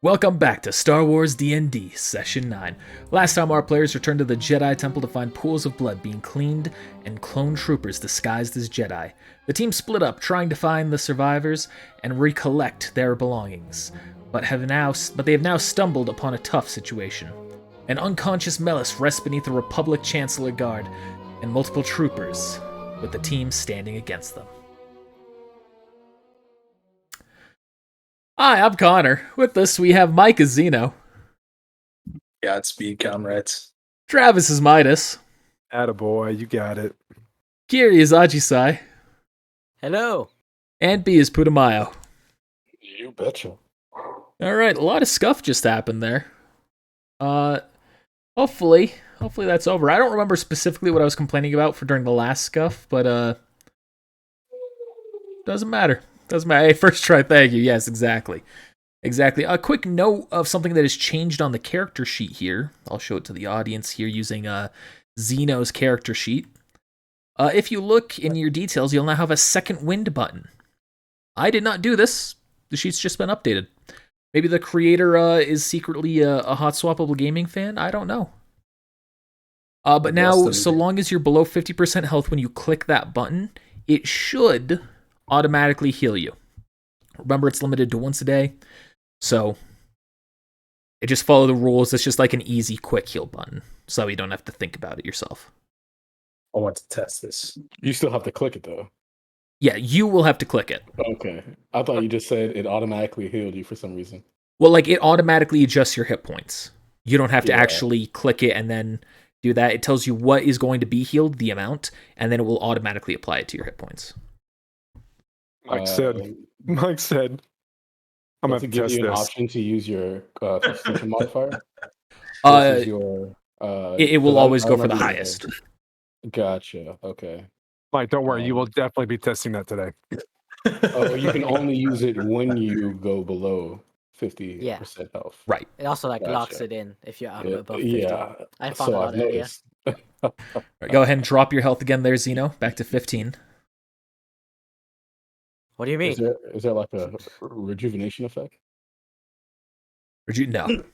Welcome back to Star Wars D&D Session 9. Last time our players returned to the Jedi Temple to find pools of blood being cleaned and clone troopers disguised as Jedi. The team split up trying to find the survivors and recollect their belongings, but they have now stumbled upon a tough situation. An unconscious Mellis rests beneath a Republic Chancellor Guard and multiple troopers, with the team standing against them. Hi, I'm Connor. With us, we have Mike as Zeno. Godspeed, comrades. Travis is Midas. Attaboy, you got it. Kiri is Ajisai. Hello. And B is Putumayo. You betcha. Alright, a lot of scuff just happened there. Hopefully that's over. I don't remember specifically what I was complaining about during the last scuff, but doesn't matter. Hey, first try, thank you. Yes, exactly. A quick note of something that has changed on the character sheet here. I'll show it to the audience here using Zeno's character sheet. If you look in your details, you'll now have a second wind button. I did not do this. The sheet's just been updated. Maybe the creator is secretly a hot swappable gaming fan. I don't know. But now, so long as you're below 50% health when you click that button, it should automatically heal you. Remember, it's limited to once a day, so just follow the rules. It's just like an easy, quick heal button, so you don't have to think about it yourself. I want to test this. You still have to click it, though. Yeah, you will have to click it. Okay. I thought you just said it automatically healed you for some reason. Well, like, it automatically adjusts your hit points. You don't have to actually click it and then do that. It tells you what is going to be healed, the amount, and then it will automatically apply it to your hit points. Mike said, I'm going to give test you an this. option to use your constitution modifier. It will always go for the highest. Gotcha. Okay. Mike, don't worry. You will definitely be testing that today. Oh, you can only use it when you go below 50% health. Right. It also Gotcha. locks it in if you're above 50. Yeah. I found so out I've earlier. noticed. Right, go ahead and drop your health again there, Zeno. Back to 15. What do you mean? Is there like a rejuvenation effect? No.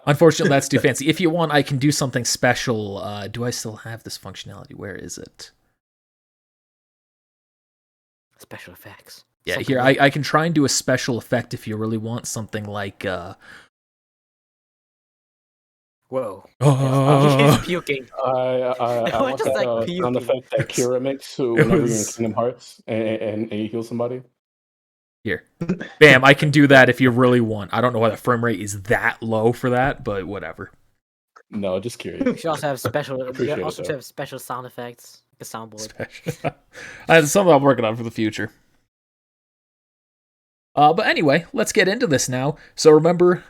Unfortunately, that's too fancy. If you want, I can do something special. Do I still have this functionality? Where is it? Special effects. Yeah, Something here, like- I can try and do a special effect if you really want something like... Whoa. Oh. He's puking. I want Just like that sound effect that Kira makes so whenever you're in Kingdom Hearts and you heal somebody. Here. Bam, I can do that if you really want. I don't know why the frame rate is that low for that, but whatever. No, just curious. You should also have special. Appreciate You it, also though. should have special sound effects, like a soundboard. That's something I'm working on for the future. But anyway, let's get into this now. So remember,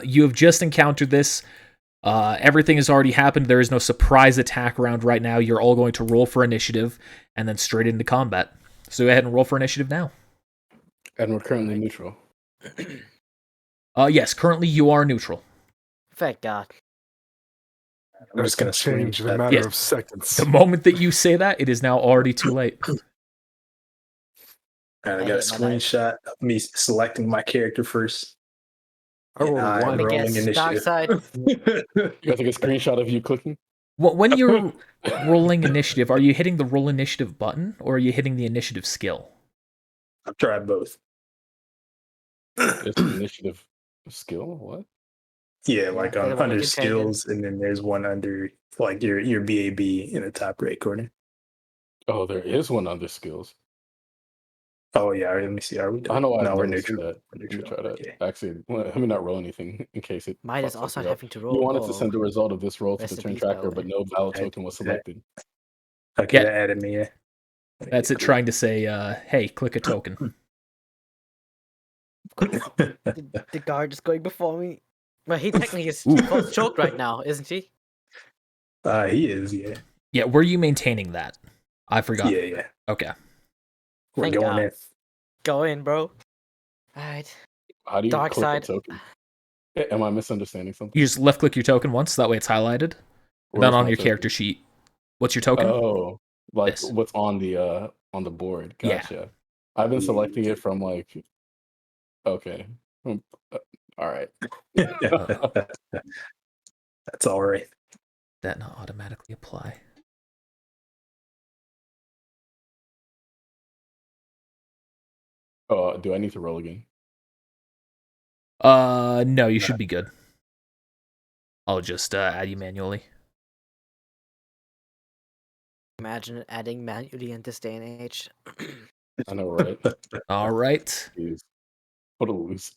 you have just encountered this. Everything has already happened. There is no surprise attack round right now. You're all going to roll for initiative and then straight into combat. So go ahead and roll for initiative now. And we're currently neutral. Yes, currently you are neutral. Thank God. I'm just going to change in a that. matter Yes. of seconds. The moment that you say that, it is now already too late. And I I got a hate my life. screenshot of me selecting my character first. I rolled I'm one. Let me rolling guess. Dark initiative. side. You guys take a screenshot of you clicking? When you're rolling initiative, are you hitting the roll initiative button or are you hitting the initiative skill? I've tried both. It's an initiative skill? What? Yeah, like Yeah, the one under you can change it. skills, and then there's one under like your BAB in the top right corner. Oh, there is one under skills. Oh yeah, let me see. Are we I done? don't know why No, I've we're never seen neutral. that. We're Let me neutral. try to Okay. actually let me not roll anything in case it. Mine is fucks also something up. having to roll. You wanted to Oh. send the result of this roll to Rest the in turn peace, tracker, by but the no valid I token was did that. selected. Okay, Yeah. that added me. Yeah. That's it trying to say, hey, click a token. The guard is going before me. Well, he technically is Ooh. close choked right now, isn't he? He is. Yeah. Yeah, were you maintaining that? I forgot. Yeah. Okay. We're Thank going God. in. Go in, bro. Alright. How do you Dark click side. a token? Am I misunderstanding something? You just left click your token once, that way it's highlighted. Where's Then on my your token? character sheet. What's your token? Oh, like This. what's on the board? Yeah. Gotcha. I've been selecting it from like Okay. All right. That's all right. That not automatically apply. Do I need to roll again? No, you should be good. I'll just add you manually. Imagine adding manually in this day and age. I know, right? All right. Jeez. What a loser.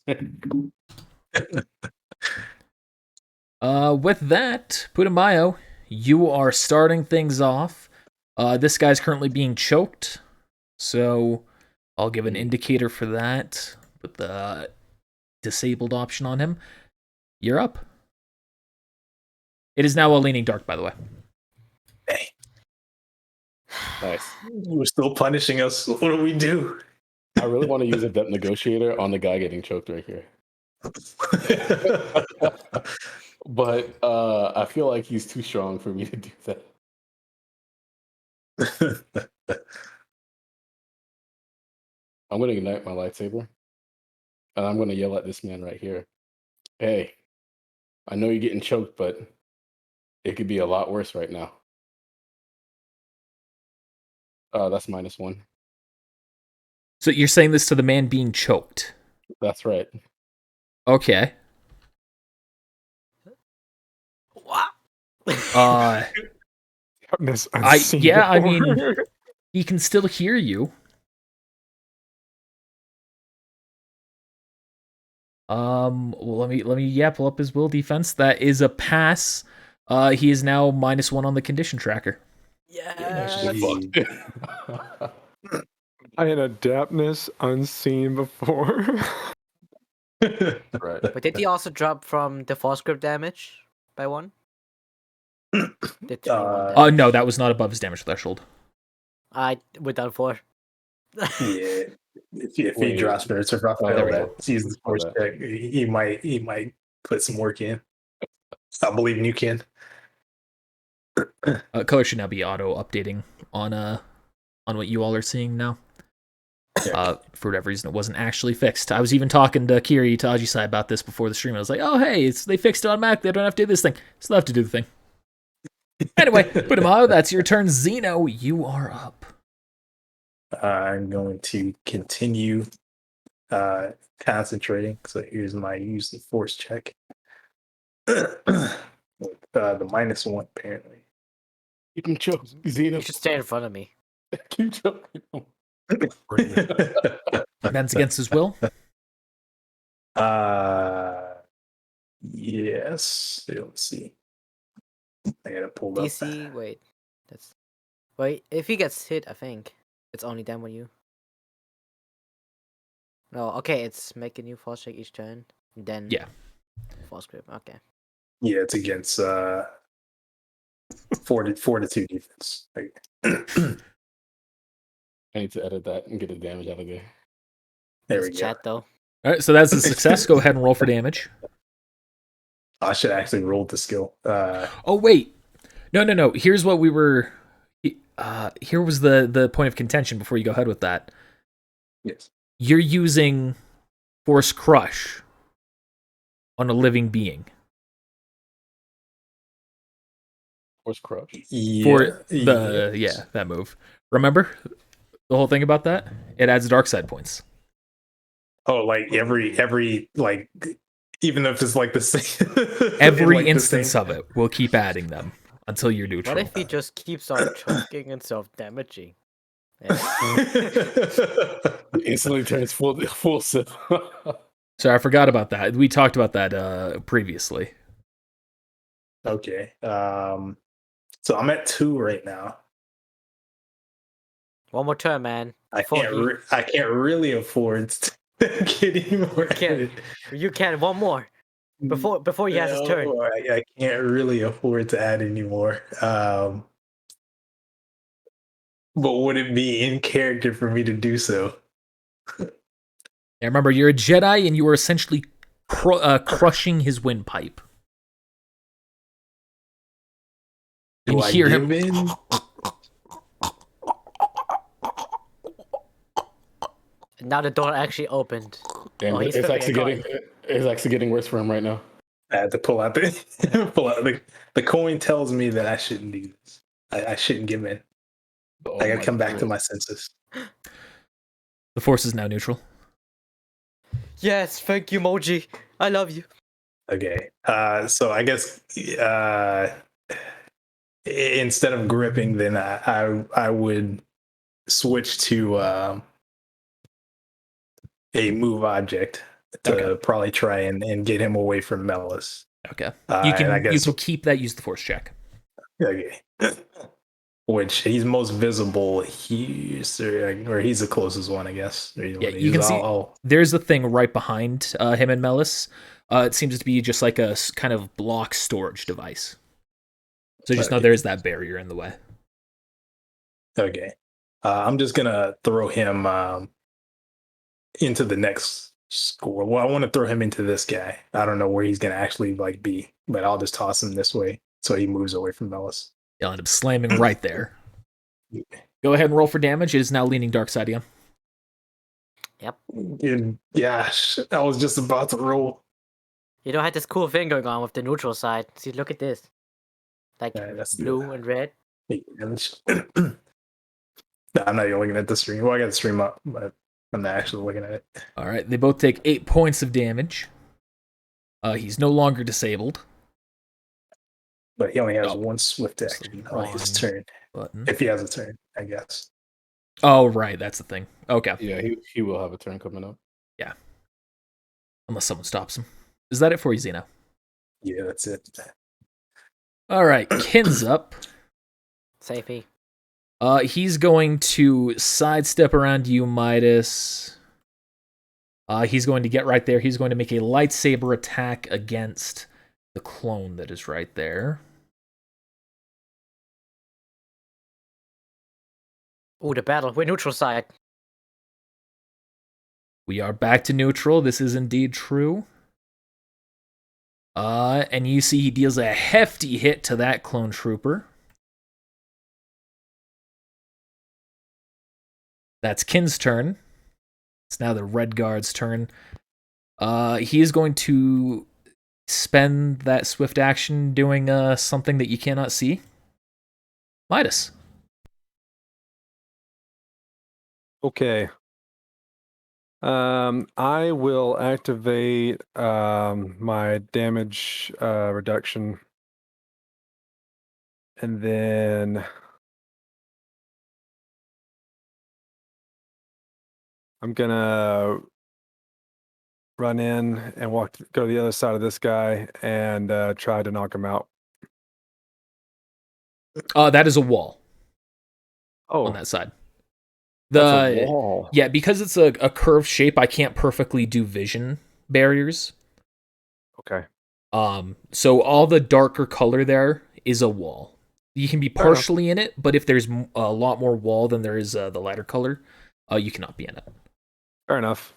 With that, Putumayo, you are starting things off. This guy's currently being choked, so I'll give an indicator for that. Put the disabled option on him. You're up. It is now a leaning dark, by the way. Hey, Nice. we're still punishing us. What do we do? I really want to use a depth negotiator on the guy getting choked right here. But I feel like he's too strong for me to do that. I'm going to ignite my lightsaber. And I'm going to yell at this man right here. Hey, I know you're getting choked, but it could be a lot worse right now. That's -1. So you're saying this to the man being choked? That's right. Okay. What? I mean, he can still hear you. Well, let me pull up his will defense. That is a pass. He is now -1 on the condition tracker. Yeah. I had adaptness unseen before. Right. But did he also drop from the force grip damage by 1? The 21 damage. No, that was not above his damage threshold. I without 4. Yeah. If he drops spirits of Raphael, there we that uses the force check, he might put some work in. I believe in you, Ken. Color should now be auto updating on what you all are seeing now. For whatever reason, it wasn't actually fixed. I was even talking to Kiri Tajisai about this before the stream. I was like, "Oh, hey, they fixed it automatically. I don't have to do this thing. Still have to do the thing." Anyway, Putumayo, that's your turn. Zeno, you are up. I'm going to continue concentrating. So here's my use the force check. With the -1 apparently. Keep him choked. Zeno. You should stay in front of me. Keep choking him. Bends against his will. Yes. Let's see. I gotta pull up. DC, wait, if he gets hit, I think it's only them on you. No, okay, it's make a new force check each turn, and then force grip. Okay. Yeah, it's against 4-2 defense. I need to edit that and get the damage out of there. There we go. Chat though. All right, so that's a success. Go ahead and roll for damage. I should actually roll the skill. Oh wait, no. Here's what we were. Here was the point of contention before you go ahead with that. Yes. You're using Force Crush on a living being. Force Crush. For that move. Remember the whole thing about that? It adds dark side points. Oh, like every like, even if it's like the same. Every like instance of it will keep adding them until you're neutral. What if he just keeps on choking and self-damaging? Instantly turns full sip. Sorry, I forgot about that. We talked about that previously. Okay. So I'm at 2 right now. One more turn, man. I can't really afford to get any more. You can one more before he has his turn. I can't really afford to add any more. But would it be in character for me to do so? Yeah, remember, you're a Jedi and you are essentially crushing his windpipe. And you hear him. Now the door actually opened. And Oh, he's it's flipping a actually coin. getting worse for him right now. I had to pull out the coin tells me that I shouldn't do this. I shouldn't give in. Oh I gotta my come back to goodness. my senses. The force is now neutral. Yes, thank you, Moji. I love you. Okay. So I guess instead of gripping, then I would switch to a move object to Okay. probably try and get him away from Melis. Okay. And I You guess can keep that. Use the force check. okay. Which he's most visible. He's the closest one, I guess. Yeah, you can see there's a thing right behind him and Melis. It seems to be just like a kind of block storage device. So just know there's that barrier in the way. Okay. I'm just gonna throw him into the next score. Well, I want to throw him into this guy. I don't know where he's gonna actually like be, but I'll just toss him this way so he moves away from Melis. You'll end up slamming right there. Go ahead and roll for damage. It is now leaning dark side again. And gosh, I was just about to roll. You know, I had this cool thing going on with the neutral side. See, look at this. Like That's blue and red. No, I'm not even looking at the stream. Well, I got the stream up, but I'm not actually looking at it. All right, they both take 8 points of damage. He's no longer disabled. But he only has one swift action on his turn. Button. If he has a turn, I guess. Oh, right, that's the thing. Okay. Yeah, he will have a turn coming up. Yeah. Unless someone stops him. Is that it for you, Xeno? Yeah, that's it. All right, Kin's up. Safety. He's going to sidestep around you, Midas. He's going to get right there. He's going to make a lightsaber attack against the clone that is right there. Ooh, the battle. We're neutral side. We are back to neutral. This is indeed true. And you see he deals a hefty hit to that clone trooper. That's Kin's turn. It's now the red guard's turn. He is going to spend that swift action doing something that you cannot see. Midas. Okay. I will activate my damage reduction, and then I'm gonna run in and go to the other side of this guy and try to knock him out. That is a wall Oh, on that side. that's a wall. Yeah, because it's a curved shape, I can't perfectly do vision barriers. Okay. So all the darker color there is a wall. You can be partially in it, but if there's a lot more wall than there is the lighter color, you cannot be in it. Fair enough.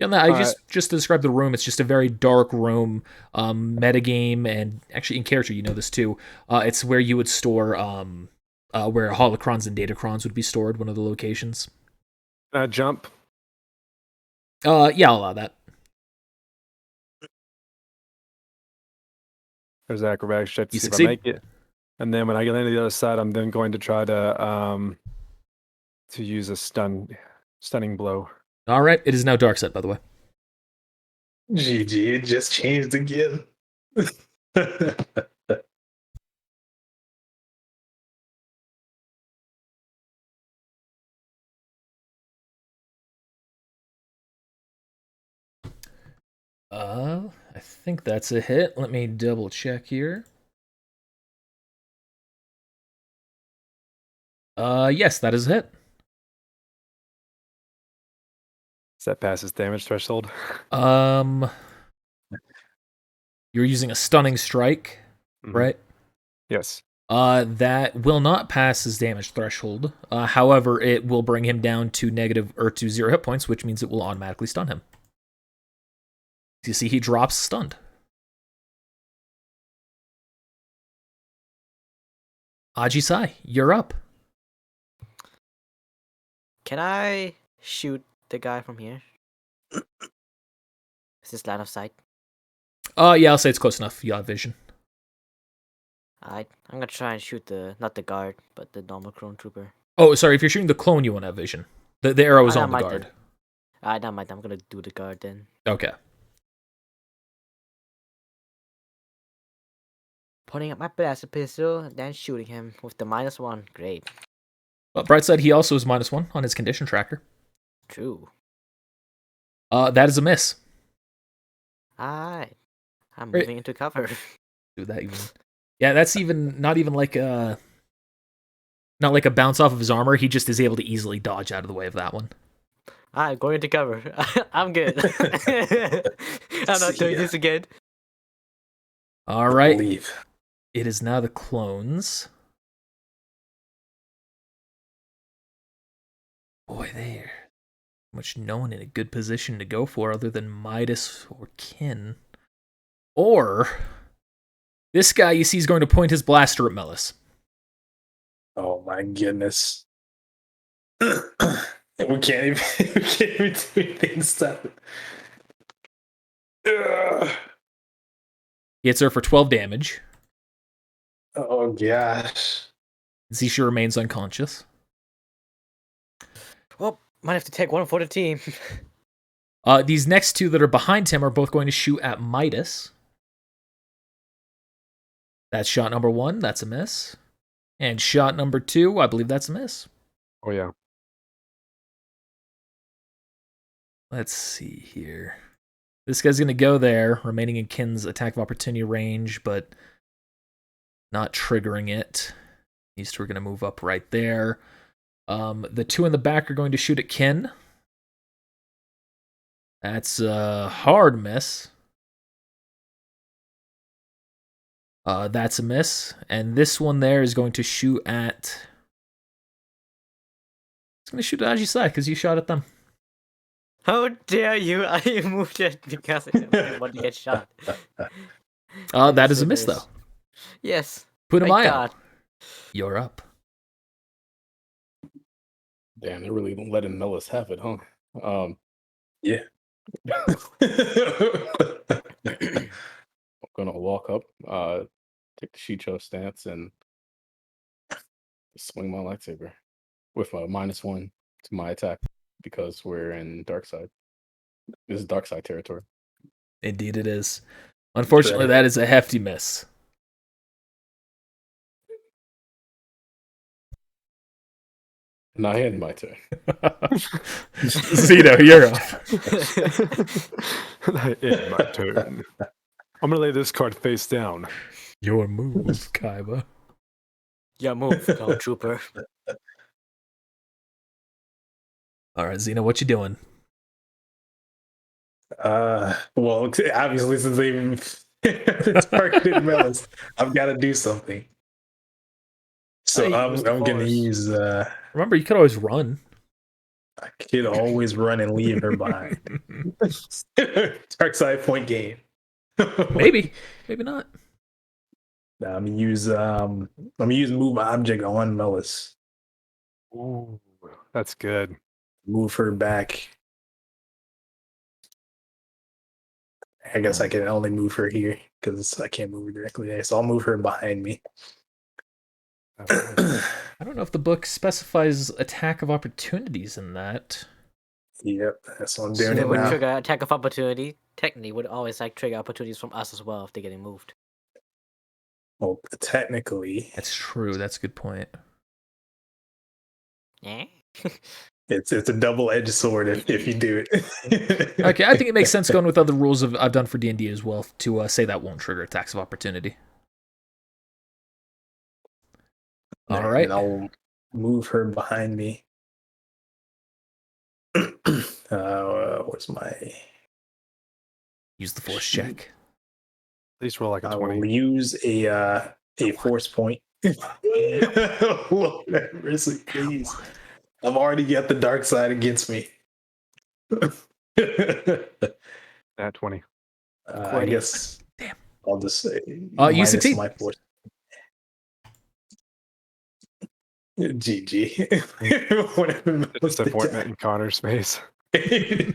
Yeah, I just to describe the room, it's just a very dark room, metagame, and actually in character, you know this too. It's where you would store, where holocrons and datacrons would be stored, one of the locations. Can I jump? Yeah, I'll allow that. There's acrobatics check to You see succeed. if I make it. And then when I get into the other side, I'm then going to try to use a stunning blow. All right, it is now dark set, by the way. GG, it just changed again. I think that's a hit. Let me double check here. Yes, that is a hit. Does that pass his damage threshold? You're using a stunning strike, right? Yes. That will not pass his damage threshold. However, it will bring him down to to 0 hit points, which means it will automatically stun him. You see, he drops stunned. Ajisai, you're up. Can I shoot the guy from here? Is this line of sight? Yeah, I'll say it's close enough. You have vision. I'm gonna try and shoot not the guard, but the normal Krone trooper. Oh, sorry. If you're shooting the clone, you won't have vision. The arrow is Ah, on the never mind guard. then. Never mind. I'm gonna do the guard then. Okay. Putting up my blaster pistol, and then shooting him with the -1. Great. Well, bright side, he also is -1 on his condition tracker. True. That is a miss. Alright. I'm Great. moving into cover. Do that even. Yeah, that's even not even like a not like a bounce off of his armor. He just is able to easily dodge out of the way of that one. Alright, going into cover. I'm good. I'm not doing this again. All right. Leave. It is now the clones. Boy, they're much no one in a good position to go for other than Midas or Kin. Or this guy you see is going to point his blaster at Melis. Oh my goodness. we can't even do anything. Stop it. Hits her for 12 damage. Oh gosh. Zisha remains unconscious. Well, might have to take one for the team. These next two that are behind him are both going to shoot at Midas. That's shot number 1. That's a miss. And shot number 2, I believe that's a miss. Oh, yeah. Let's see here. This guy's going to go there, remaining in Kin's attack of opportunity range, but not triggering it. These two are going to move up right there. The two in the back are going to shoot at Kin. That's a hard miss. That's a miss. And this one there is going to shoot at... It's going to shoot at Aji's side because you shot at them. How dare you? I moved it because I didn't want to get shot. That is a miss, though. Yes. Put him Thank on. God. You're up. Damn, they're really letting Melis have it, huh? Yeah. I'm gonna walk up, take the Shicho stance, and swing my lightsaber with a -1 to my attack because we're in dark side. This is dark side territory. Indeed it is. Unfortunately, that is a hefty miss. Now I had my turn. Zito, you're up. It's my turn. I'm going to lay this card face down. Your move, Kaiba. Yeah, move, Clone Trooper. All right, Zeno, what you doing? Well, obviously, since they targeted Melis, I've got to do something. So Hey, I'm Mr. going to Forrest. use. Remember, you could always run. I could always run and leave her behind. Dark side point game. Maybe, maybe not. Now I'm gonna use move my object on Melis. Ooh, that's good. Move her back. I guess I can only move her here because I can't move her directly there. So I'll move her behind me. I don't know if the book specifies attack of opportunities in that. Yep, that's what I'm So doing it it would now. trigger attack of opportunity. Technically, would always trigger opportunities from us as well if they're getting moved. Well, technically, That's true. That's a good point. Yeah. it's a double-edged sword if you do it. Okay, I think it makes sense going with other rules I've done for D&D as well to say that won't trigger attacks of opportunity. All right. And I'll move her behind me. Where's my? Use the force check. At least roll like a I 20. will use a force point. Lord have mercy, please. I've already got the dark side against me. At 20. I guess. Damn. I'll just say. You succeed. My force. GG. Whatever. Disappointment in Connor's face. He's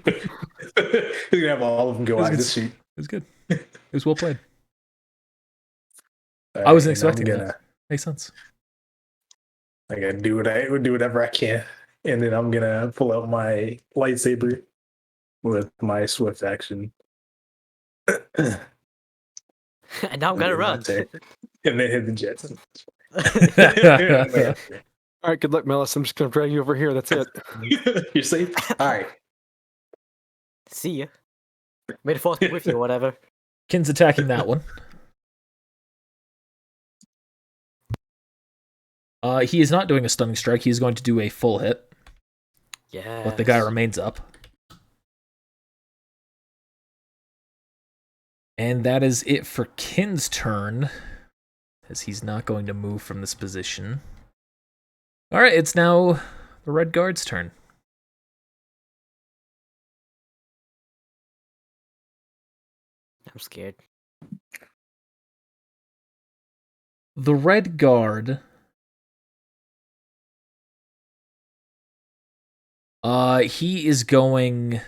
gonna have all of them go It was out good. this sheet. It was good. It was well played. All I wasn't and I'm expecting gonna, that. Makes sense. I gotta do whatever I can, and then I'm gonna pull out my lightsaber with my swift action. And now I'm gonna run. And then hit the Jetson. All right, good luck, Melis. I'm just gonna drag you over here. That's it. You're safe. All right. See ya. May the force be with you, or whatever. Kin's attacking that one. He is not doing a stunning strike. He's going to do a full hit. Yeah. But the guy remains up. And that is it for Kin's turn, as he's not going to move from this position. All right, it's now the Red Guard's turn. I'm scared. The Red Guard... he is going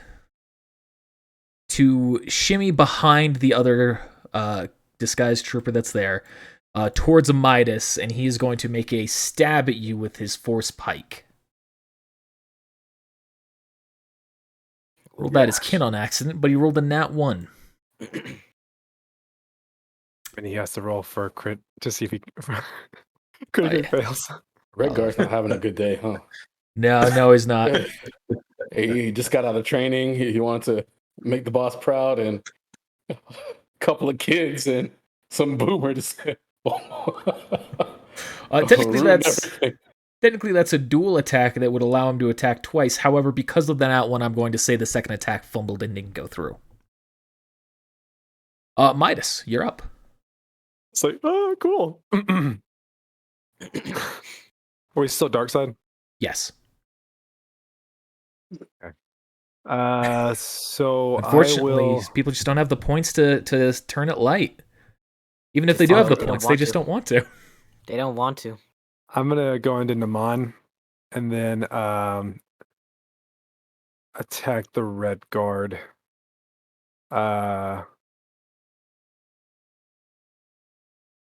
to shimmy behind the other disguised trooper that's there, towards a Midas, and he is going to make a stab at you with his force pike. Rolled that as Kin on accident, but he rolled a nat 1. And he has to roll for a crit to see if he critically fails. Red Guard's not having a good day, huh? No, he's not. He just got out of training. He wanted to make the boss proud, and a couple of kids and some boomer just technically that's a dual attack that would allow him to attack twice. However, because of that one, I'm going to say the second attack fumbled and didn't go through. Midas, you're up. It's like, oh, cool. Are we still dark side? Yes. Okay. So Unfortunately, people just don't have the points to turn it light. Even if they do have the points, they just don't want to. They don't want to. I'm gonna go into Naman and then attack the Red Guard.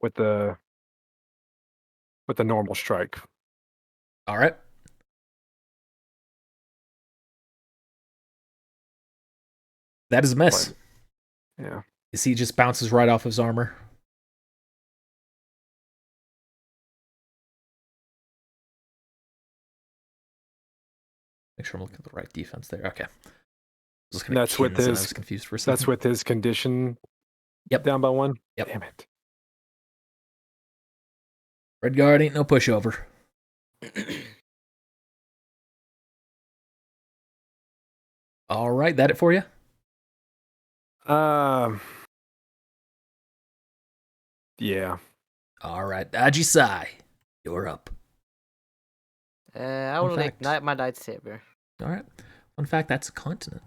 With the normal strike. All right. That is a miss. Yeah. As he just bounces right off his armor. Make sure I'm looking at the right defense there. Okay. That's with his. I was confused for a second. That's with his condition. Yep. Down by 1. Yep. Damn it. Red Guard ain't no pushover. All right, that it for you? Yeah. All right, Ajisai, you're up. I will ignite my lightsaber. All right. Fun fact, that's a continent.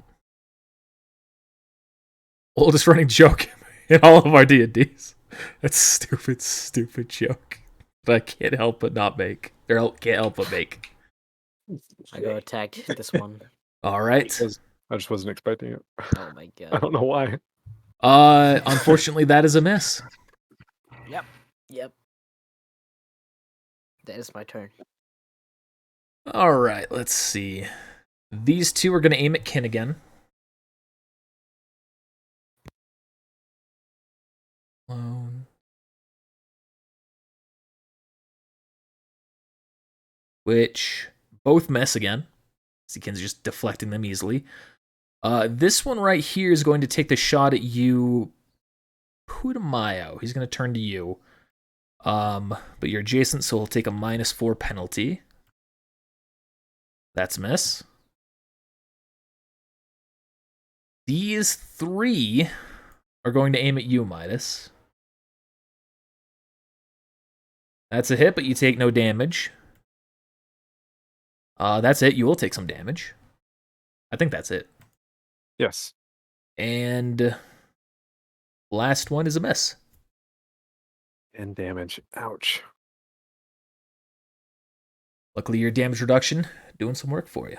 Oldest running joke in all of our D&Ds. That's stupid joke that I can't help but not make. Or can't help but make. I go attack this one. All right. I just wasn't expecting it. Oh my god. I don't know why. Unfortunately, that is a miss. Yep. That is my turn. All right, let's see. These two are going to aim at Kin again. Which both miss again. See, Kin's just deflecting them easily. This one right here is going to take the shot at you, Putumayo. He's going to turn to you. But you're adjacent, so he'll take a -4 penalty. That's a miss. These three are going to aim at you, Midas. That's a hit, but you take no damage. That's it. You will take some damage. I think that's it. Yes. And last one is a miss. And damage. Ouch. Luckily, your damage reduction doing some work for you.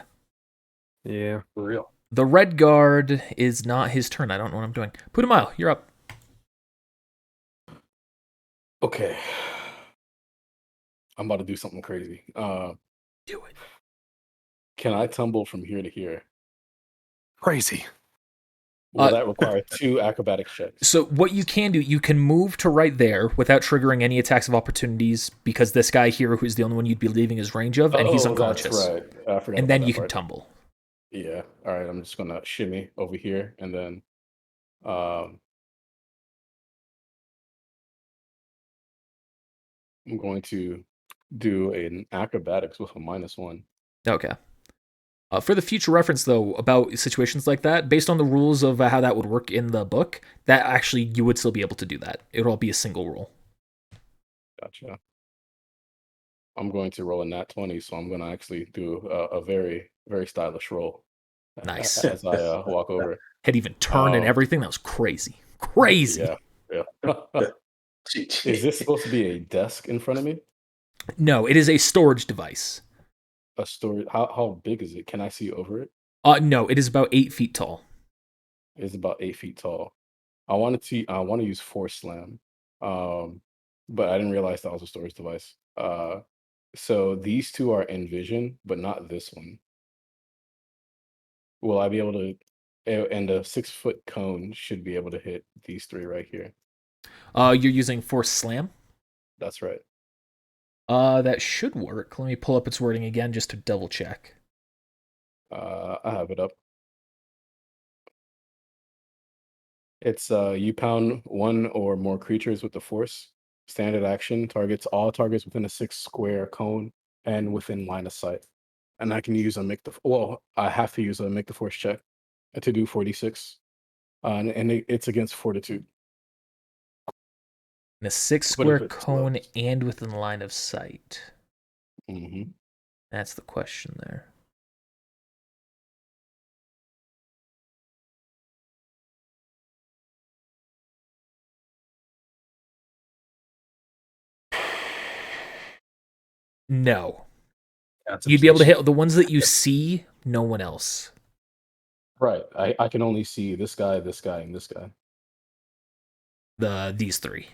Yeah. For real. The red guard is not his turn. I don't know what I'm doing. Putumayo, you're up. Okay. I'm about to do something crazy. Do it. Can I tumble from here to here? Crazy. Will that require 2 acrobatics checks? So what you can do, you can move to right there without triggering any attacks of opportunities because this guy here, who's the only one you'd be leaving his range of, and he's unconscious. That's right. I forgot And about then that you can part. tumble. Yeah. All right. I'm just gonna shimmy over here, and then I'm going to do an acrobatics with a -1. Okay. For the future reference, though, about situations like that, based on the rules of how that would work in the book, that actually you would still be able to do that. It would all be a single roll. Gotcha. I'm going to roll a nat 20, so I'm going to actually do a very, very stylish roll. Nice. As I walk over. Had even turned and everything. That was crazy. Crazy. Yeah. Is this supposed to be a desk in front of me? No, it is a storage device. A storage? How big is it? Can I see over it? No, it is about 8 feet tall. It's about 8 feet tall. I want to use Force Slam, but I didn't realize that was a storage device. So these two are in vision, but not this one. Will I be able to? And a 6-foot cone should be able to hit these 3 right here. You're using Force Slam? That's right. That should work. Let me pull up its wording again just to double check. I have it up. It's you pound 1 or more creatures with the force. Standard action targets all targets within a 6-square cone and within line of sight. And I can use a I have to use a make the force check to do 46. And it's against fortitude. In a 6-square cone and within line of sight. Mm-hmm. That's the question there. No. You'd be able to hit the ones that you see, no one else. Right. I can only see this guy, and this guy. These 3.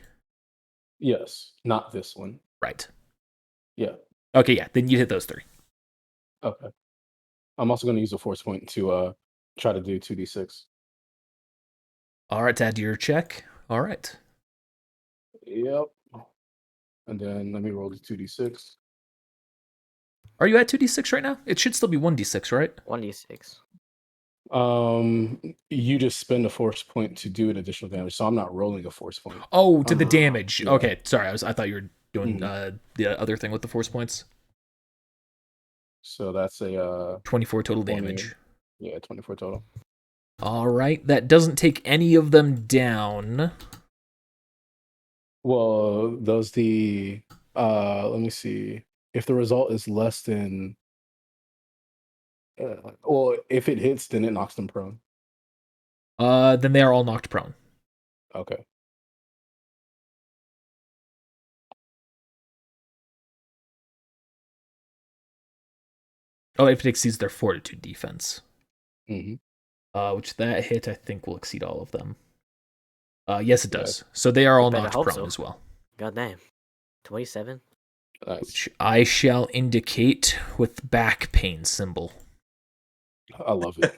Yes, not this one. Right. Yeah. Okay, yeah, then you hit those 3. Okay. I'm also going to use a force point to try to do 2d6. All right, to add to your check. All right. Yep. And then let me roll the 2d6. Are you at 2d6 right now? It should still be 1d6, right? 1d6. You just spend a force point to do an additional damage, so I'm not rolling a force point. Oh, to the damage. Yeah. Okay, sorry. I thought you were doing the other thing with the force points. So that's a 24 total damage. Yeah, 24 total. All right, that doesn't take any of them down. Well, let me see. If the result is less than if it hits, then it knocks them prone. Then they are all knocked prone. Okay. Oh, if it exceeds their fortitude defense. Mm-hmm. Which that hit, I think, will exceed all of them. Yes, it does. So they are all knocked prone as well. God damn. 27? Nice. Which I shall indicate with back pain symbol. I love it.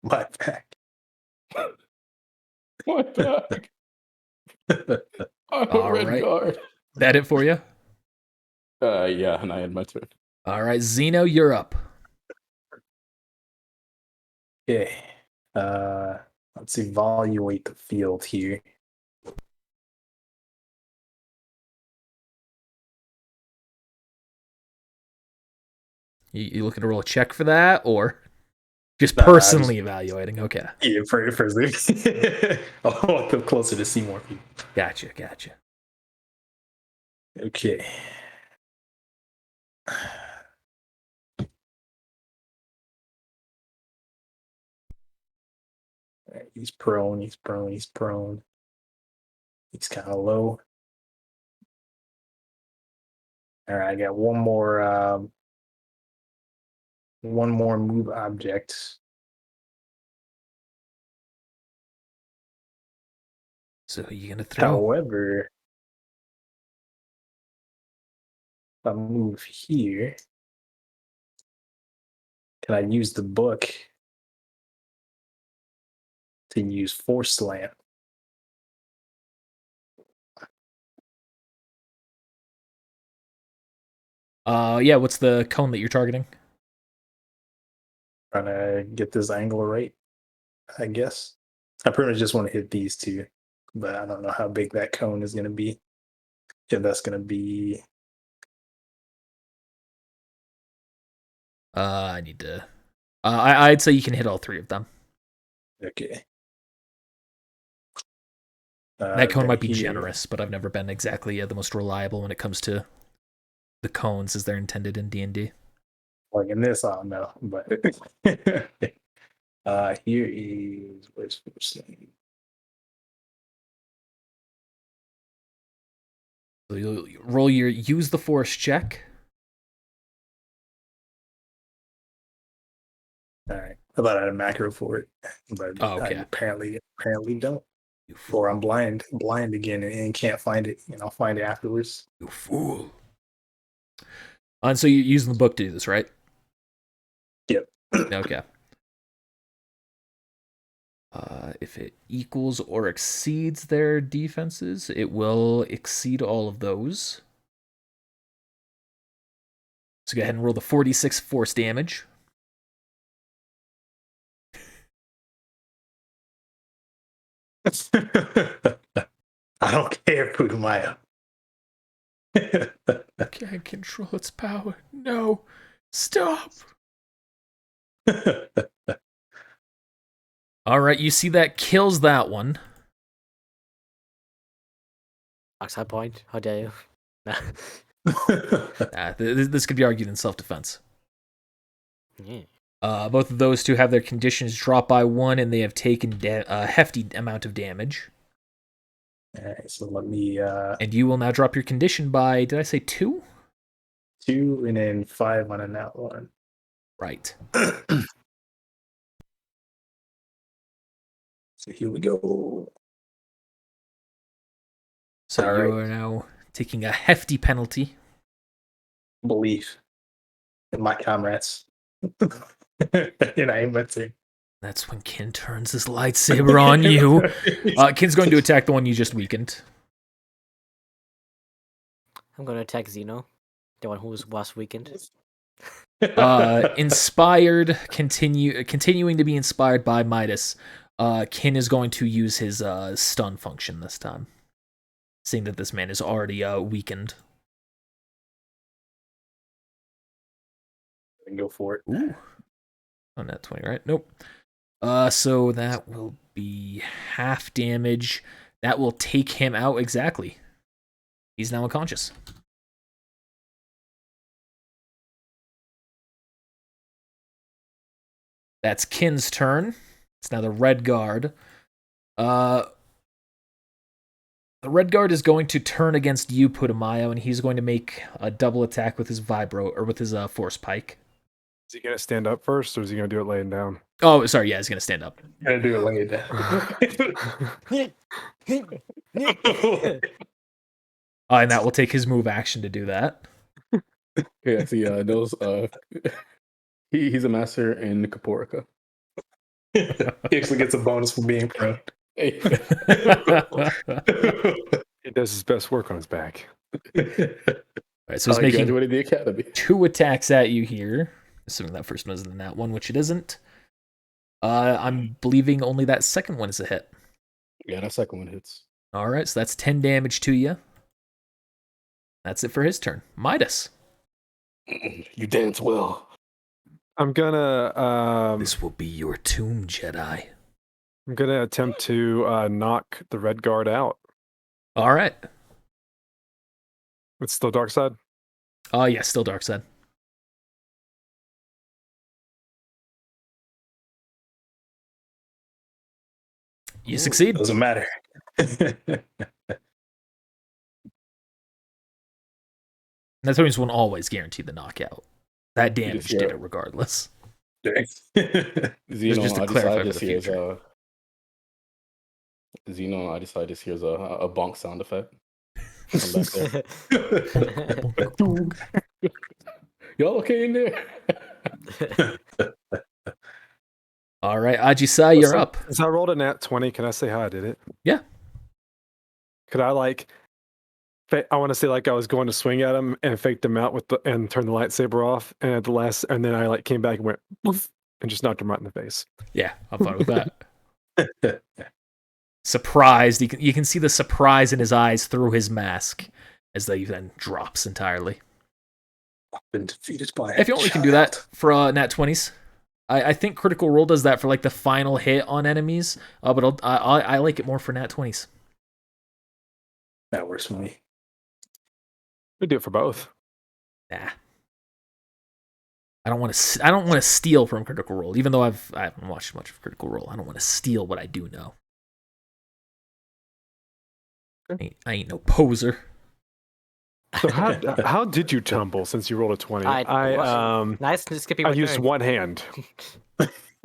My back. My back. I'm a red guard. That it for you? Yeah, and I had my turn. All right, Zeno, you're up. Okay. Let's evaluate the field here. You looking to roll a check for that, or just personally evaluating? Okay. Yeah, personally. I want them closer to see more people. Gotcha. Okay. Right, he's prone. He's kind of low. All right, I got one more move object. So who are you gonna throw? However, if I move here, can I use the book to use Force Slam? Yeah, what's the cone that you're targeting? Trying to get this angle right, I guess. I pretty much just want to hit these two, but I don't know how big that cone is going to be. If that's going to be. I need to. I'd say you can hit all three of them. Okay. That cone then might be here- generous, but I've never been exactly the most reliable when it comes to the cones as they're intended in D&D. Like in this, I don't know, but here is where's Force Slam? So you'll roll your use the force check. All right. I thought I had a macro for it, but Oh, I okay. apparently don't. You fool. Or I'm blind again and can't find it, and I'll find it afterwards. You fool. And so you're using the book to do this, right? Yep. Okay. If it equals or exceeds their defenses, it will exceed all of those. So go ahead and roll the 46 force damage. I don't care, Putumaya. I can't control its power. No. Stop. All right, you see that kills that one. Oxide point. How dare you? Nah. This could be argued in self-defense. Yeah. Both of those two have their conditions drop by 1, and they have taken a hefty amount of damage. All right, so let me And you will now drop your condition by, did I say 2? 2 and then 5 on a nat one. Right. So here we go. So All you right. are now taking a hefty penalty. Belief in my comrades. And I am a team. That's when Kin turns his lightsaber on you. Kin's going to attack the one you just weakened. I'm gonna attack Xeno, the one who was last weekend. Inspired, continuing to be inspired by Midas. Kin is going to use his stun function this time, seeing that this man is already weakened. Go for it. Ooh. Oh, not 20, right? Nope. So that will be half damage. That will take him out exactly. He's now unconscious. That's Kin's turn. It's now the Red Guard. The Red Guard is going to turn against you, Putumayo, and he's going to make a double attack with his vibro or with his force pike. Is he gonna stand up first, or is he gonna do it laying down? Oh, sorry, yeah, he's gonna stand up. Gotta do it laying down. And that will take his move action to do that. Yeah, see, those he's a master in Kaporica. He actually gets a bonus for being prone. Hey. He does his best work on his back. Alright, so he's making graduated the academy. 2 attacks at you here. Assuming that first one isn't that one, which it isn't. I'm believing only that second one is a hit. Yeah, that second one hits. Alright, so that's 10 damage to you. That's it for his turn. Midas. You dance well. I'm gonna This will be your tomb, Jedi. I'm gonna attempt to knock the Red Guard out. Alright. It's still dark side. Yeah, still dark side. You succeed. Doesn't matter. Nat 20s won't always guarantee the knockout. That damage hear did it. it regardless. Xeno just to on clarify Odyssey for just the hears future. Xeno on Odyssey just hears a bonk sound effect from back there. Y'all okay in there? All right, Ajisai, you're up. Since I rolled a nat 20, can I say how I did it? Yeah. Could I I want to say like I was going to swing at him and faked him out and turn the lightsaber off, and at the last, and then I came back and went poof, and just knocked him right in the face. Yeah, I'm fine with that. Surprised. You can see the surprise in his eyes through his mask as they then drops entirely. I've been defeated by If you only can do that for nat 20s. I think Critical Role does that for like the final hit on enemies, but I like it more for nat 20s. That works for me. We do it for both. Nah. I don't want to steal from Critical Role, even though I haven't watched much of Critical Role. I don't want to steal what I do know. I ain't no poser. So how did you tumble since you rolled a 20? Nice skipping. I used one hand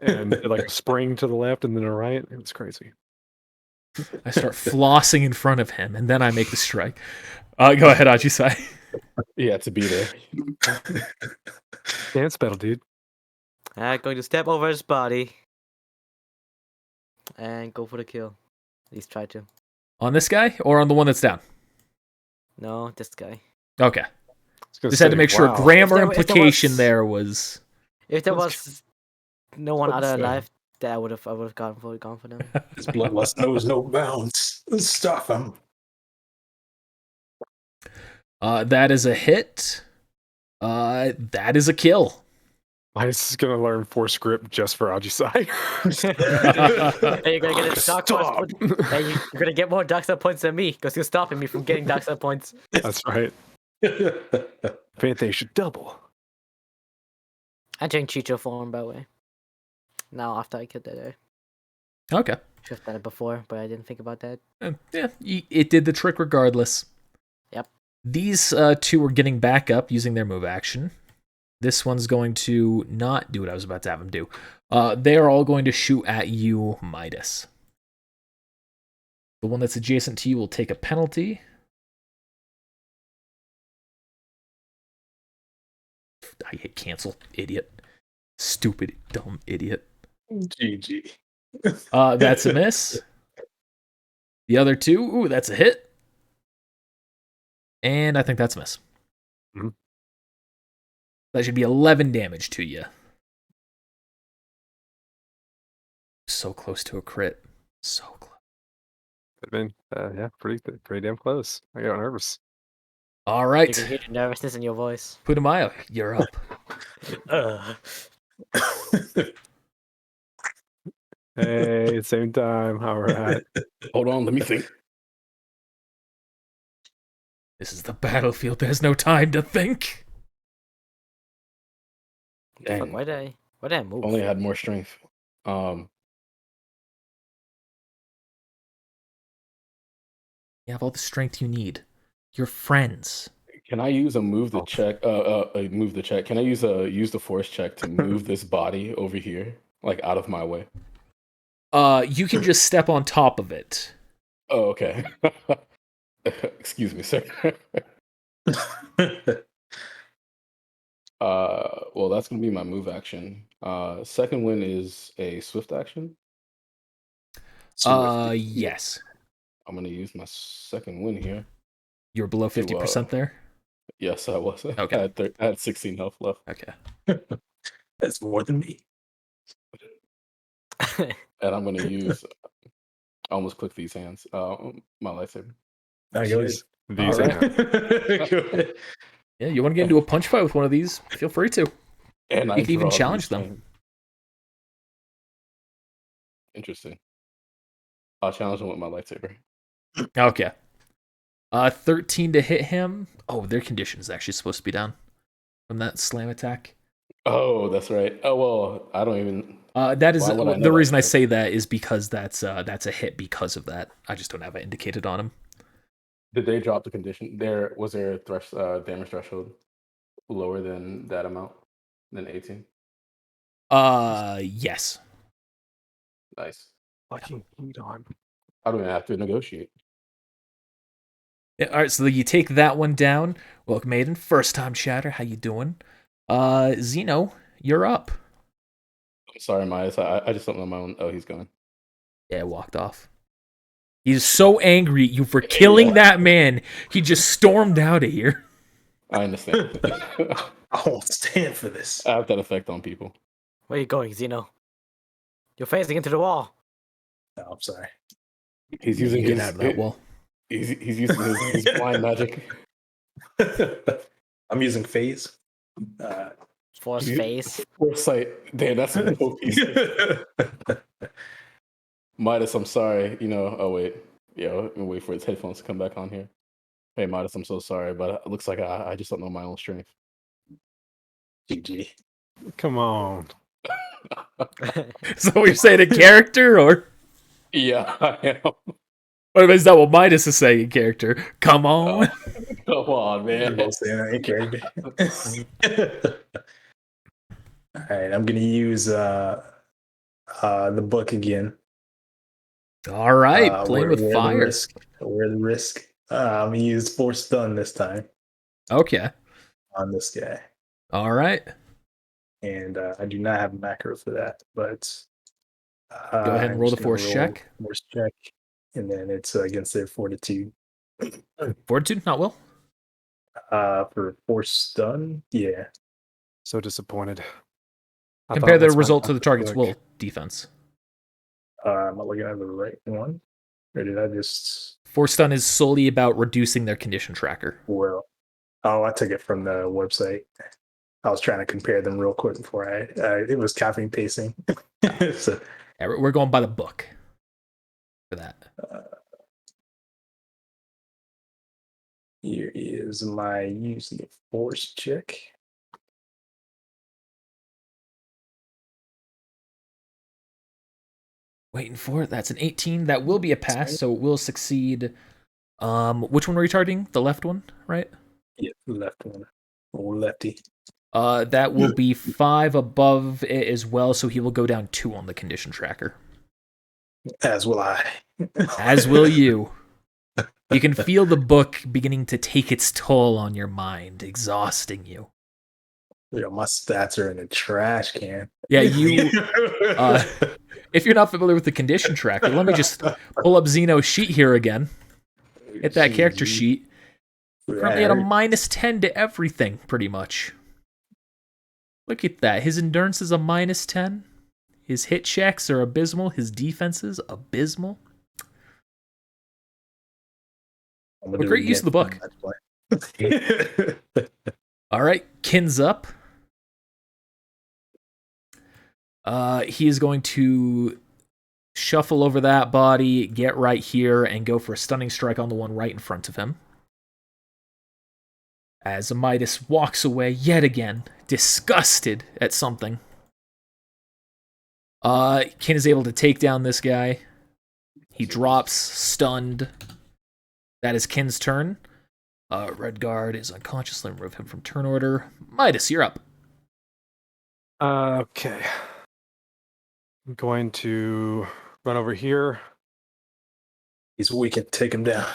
and did like a spring to the left and then a right. It was crazy. I start flossing in front of him, and then I make the strike. Go ahead, Ajisai. Yeah, to be there. Dance battle, dude. Going to step over his body and go for the kill. At least try to. On this guy or on the one that's down? No, this guy. Okay. Just had to make sure grammar implication there was. If there was no one other alive, then I would have gone for them. His bloodlust knows no bounds. Stop him. That is a hit. That is a kill. Midas is gonna learn Force Grip just for Ajisai. Hey, you're gonna get a dark points. Hey, you're gonna get more dark side points than me because you're stopping me from getting dark side points. That's right. If anything, you should double. I changed Chicho form, by the way. Now after I killed that guy. Okay. Should have done it before, but I didn't think about that. Yeah, it did the trick regardless. Yep. These two are getting back up using their move action. This one's going to not do what I was about to have him do. They are all going to shoot at you, Midas. The one that's adjacent to you will take a penalty. I hit cancel, idiot. Stupid, dumb idiot. GG. That's a miss. The other two, ooh, that's a hit. And I think that's a miss. Mm-hmm. That should be 11 damage to you. So close to a crit. So close. Could have been, yeah, pretty damn close. I got nervous. All You right. can hear the nervousness in your voice. Putumayo, you're up. Hey, same time. All right. Hold on, let me think. This is the battlefield. There's no time to think. Fuck, Dang. why did I move? Only had more strength. You have all the strength you need. You're friends. Can I use a move the check? Move the check. Can I use the force check to move this body over here, like out of my way? You can just step on top of it. Oh, okay. Excuse me, sir. Well, that's gonna be my move action. Second win is a swift action. Yes. I'm gonna use my second win here. You're below 50% there? Yes, I was. Okay. I had 16 health left. Okay. That's more than me. And I'm gonna use. I almost clicked these hands. My lightsaber. Now go ahead. These All right. Go ahead. Yeah, you want to get into a punch fight with one of these? Feel free to. And I You can even draw challenge these them. things. Interesting. I'll challenge them with my lightsaber. Okay. 13 to hit him. Oh, their condition is actually supposed to be down from that slam attack. Oh, that's right. Oh well, I don't even. That is Why would I know the that? reason I say that is because that's a hit because of that. I just don't have it indicated on him. Did they drop the condition? Was there damage threshold lower than that amount than 18? Yes. Nice. Fucking heat on. I don't even have to negotiate. Yeah, all right, so you take that one down. Welcome, Maiden. First time chatter. How you doing? Zeno, you're up. I'm sorry, Midas. I just don't know my own. Oh, he's gone. Yeah, walked off. He's so angry at you for killing that man. He just stormed out of here. I understand. I won't stand for this. I have that effect on people. Where are you going, Zeno? You're facing into the wall. No, I'm sorry. He's Yeah, using you get his out of that wall. He's using his blind magic. I'm using phase. Force You- face. Foresight. Damn, that's a dope piece. Midas, I'm sorry. Oh wait. Yeah, let me wait for his headphones to come back on here. Hey, Midas, I'm so sorry, but it looks like I just don't know my own strength. GG. Come on. So you're saying a character, or Yeah, I am. or is that what Midas is saying in character? Come on. Come on, You're man. both saying that in character. All right, I'm gonna use the book again. All right, playing with where fire. Where the risk? I'm gonna use force stun this time Okay. on this guy, All right. and I do not have a macro for that. But Go ahead and I'm roll just the gonna force check. Force check, and then it's against their fortitude. Fortitude, not will. For force stun, yeah. So disappointed. I Compare thought the this might result to not the be target's quick. will defense. I'm not looking at the right one. Or did I just? Force stun is solely about reducing their condition tracker. Well, oh, I took it from the website. I was trying to compare them real quick before it was copying pasting. So Yeah, we're going by the book for that. here is my using a force check. Waiting for it. That's an 18. That will be a pass, so it will succeed. Which one were you targeting? The left one, right? Yeah, left one. Or lefty. That will be 5 above it as well, so he will go down 2 on the condition tracker. As will I. As will you. You can feel the book beginning to take its toll on your mind, exhausting you. My stats are in the trash can. Yeah, you. If you're not familiar with the condition tracker, let me just pull up Zeno's sheet here again. Hit that character sheet. Currently at a -10 to everything, pretty much. Look at that. His endurance is a -10. His hit checks are abysmal. His defense is abysmal. But great use of the book. All right, Kin's up. He is going to shuffle over that body, get right here, and go for a stunning strike on the one right in front of him. As Midas walks away yet again, disgusted at something. Kin is able to take down this guy. He drops, stunned. That is Kin's turn. Red guard is unconscious. Let me remove him from turn order. Midas, you're up. Okay. I'm going to run over here, He's weak and take him down.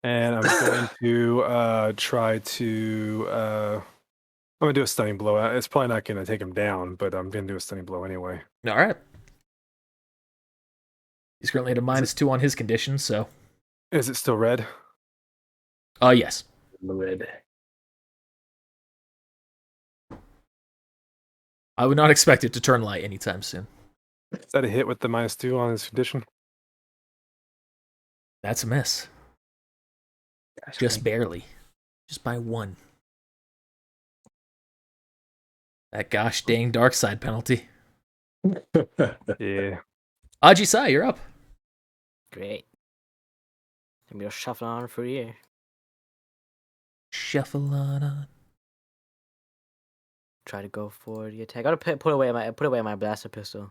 and I'm going to try to. I'm gonna do a stunning blow. It's probably not gonna take him down, but I'm gonna do a stunning blow anyway. All right. He's currently at a -2 on his condition, so. Is it still red? Yes. Red. I would not expect it to turn light anytime soon. Is that a hit with the -2 on his condition? That's a miss. Just barely. Just by 1. That gosh dang dark side penalty. Yeah. Ajisai, you're up. Great. I'm gonna shuffle on for you. Shuffle on. Try to go for the attack. I gotta put away my blaster pistol.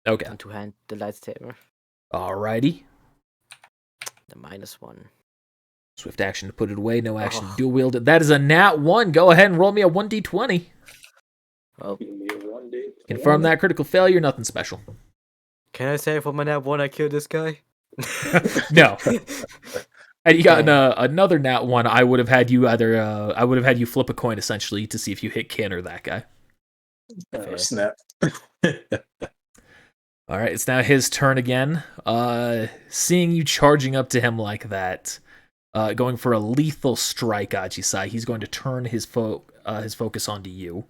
Okay. And two-hand the lightsaber. Alrighty. The -1. Swift action to put it away, no action to dual wield it. That is a nat 1. Go ahead and roll me a 1d20. Oh, Confirm that critical failure, nothing special. can I say for my nat 1 I killed this guy? No. And you got Damn. another nat 1. I would have had you flip a coin essentially to see if you hit Ken or that guy. Oh, snap. All right, it's now his turn again. Seeing you charging up to him like that, going for a lethal strike, Ajisai, he's going to turn his focus onto you.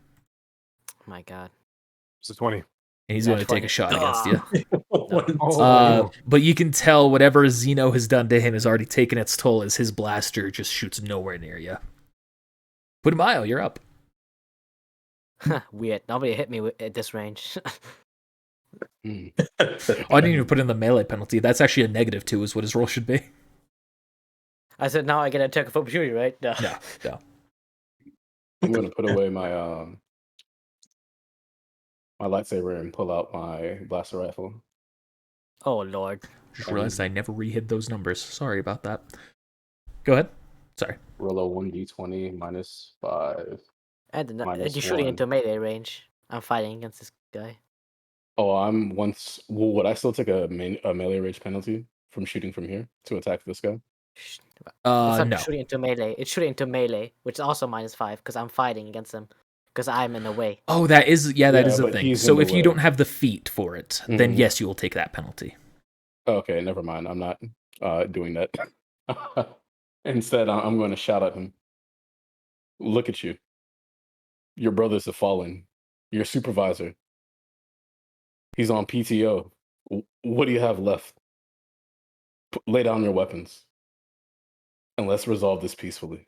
My God. It's a 20. And he's Nat going to take 20. a shot against you. Oh. But you can tell whatever Zeno has done to him has already taken its toll as his blaster just shoots nowhere near you. Putumayo, you're up. Weird. Nobody hit me at this range. Hmm. Oh, I didn't even put in the melee penalty. That's actually a -2 is what his roll should be. I said now I get to attack of opportunity, right? No. No. I'm gonna put away my my lightsaber and pull out my blaster rifle. Oh Lord. Just realized I never re-hid those numbers. Sorry about that. Go ahead. Sorry. Roll a 1d20 -5. And Minus you're shooting 1. into melee range. I'm fighting against this guy. Oh, would I still take a melee range penalty from shooting from here to attack this guy? It's not No. shooting into melee. It's shooting into melee, which is also -5 because I'm fighting against him because I'm in the way. Oh, that is Yeah, a but thing. he's in So the if you way. don't have the feat for it, then Mhm. yes, you will take that penalty. Okay, never mind. I'm not doing that. Instead, I'm going to shout at him. Look at you. Your brothers have fallen. Your supervisor. He's on PTO. What do you have left? Lay down your weapons. And let's resolve this peacefully.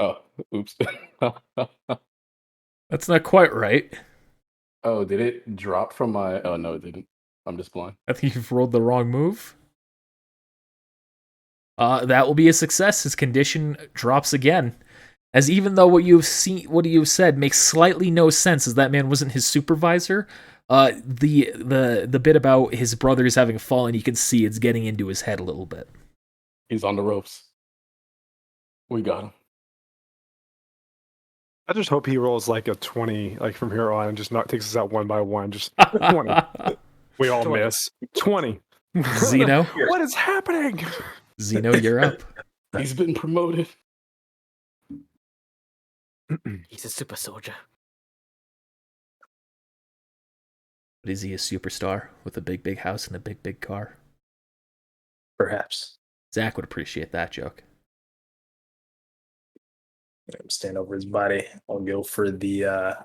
Oh, oops. That's not quite right. Oh, did it drop from my... Oh, no, it didn't. I'm just blind. I think you've rolled the wrong move. That will be a success. His condition drops again. As even though what you've said makes slightly no sense, as that man wasn't his supervisor, the bit about his brothers having fallen, you can see it's getting into his head a little bit. He's on the ropes. We got him. I just hope he rolls like a 20, like from here on, and just not takes us out one by one. Just 20. We all 20. miss. 20. Zeno, What is happening? Zeno, you're up. He's been promoted. He's a super soldier. But is he a superstar with a big, big house and a big, big car? Perhaps. Zach would appreciate that joke. Stand over his body. I'll go for the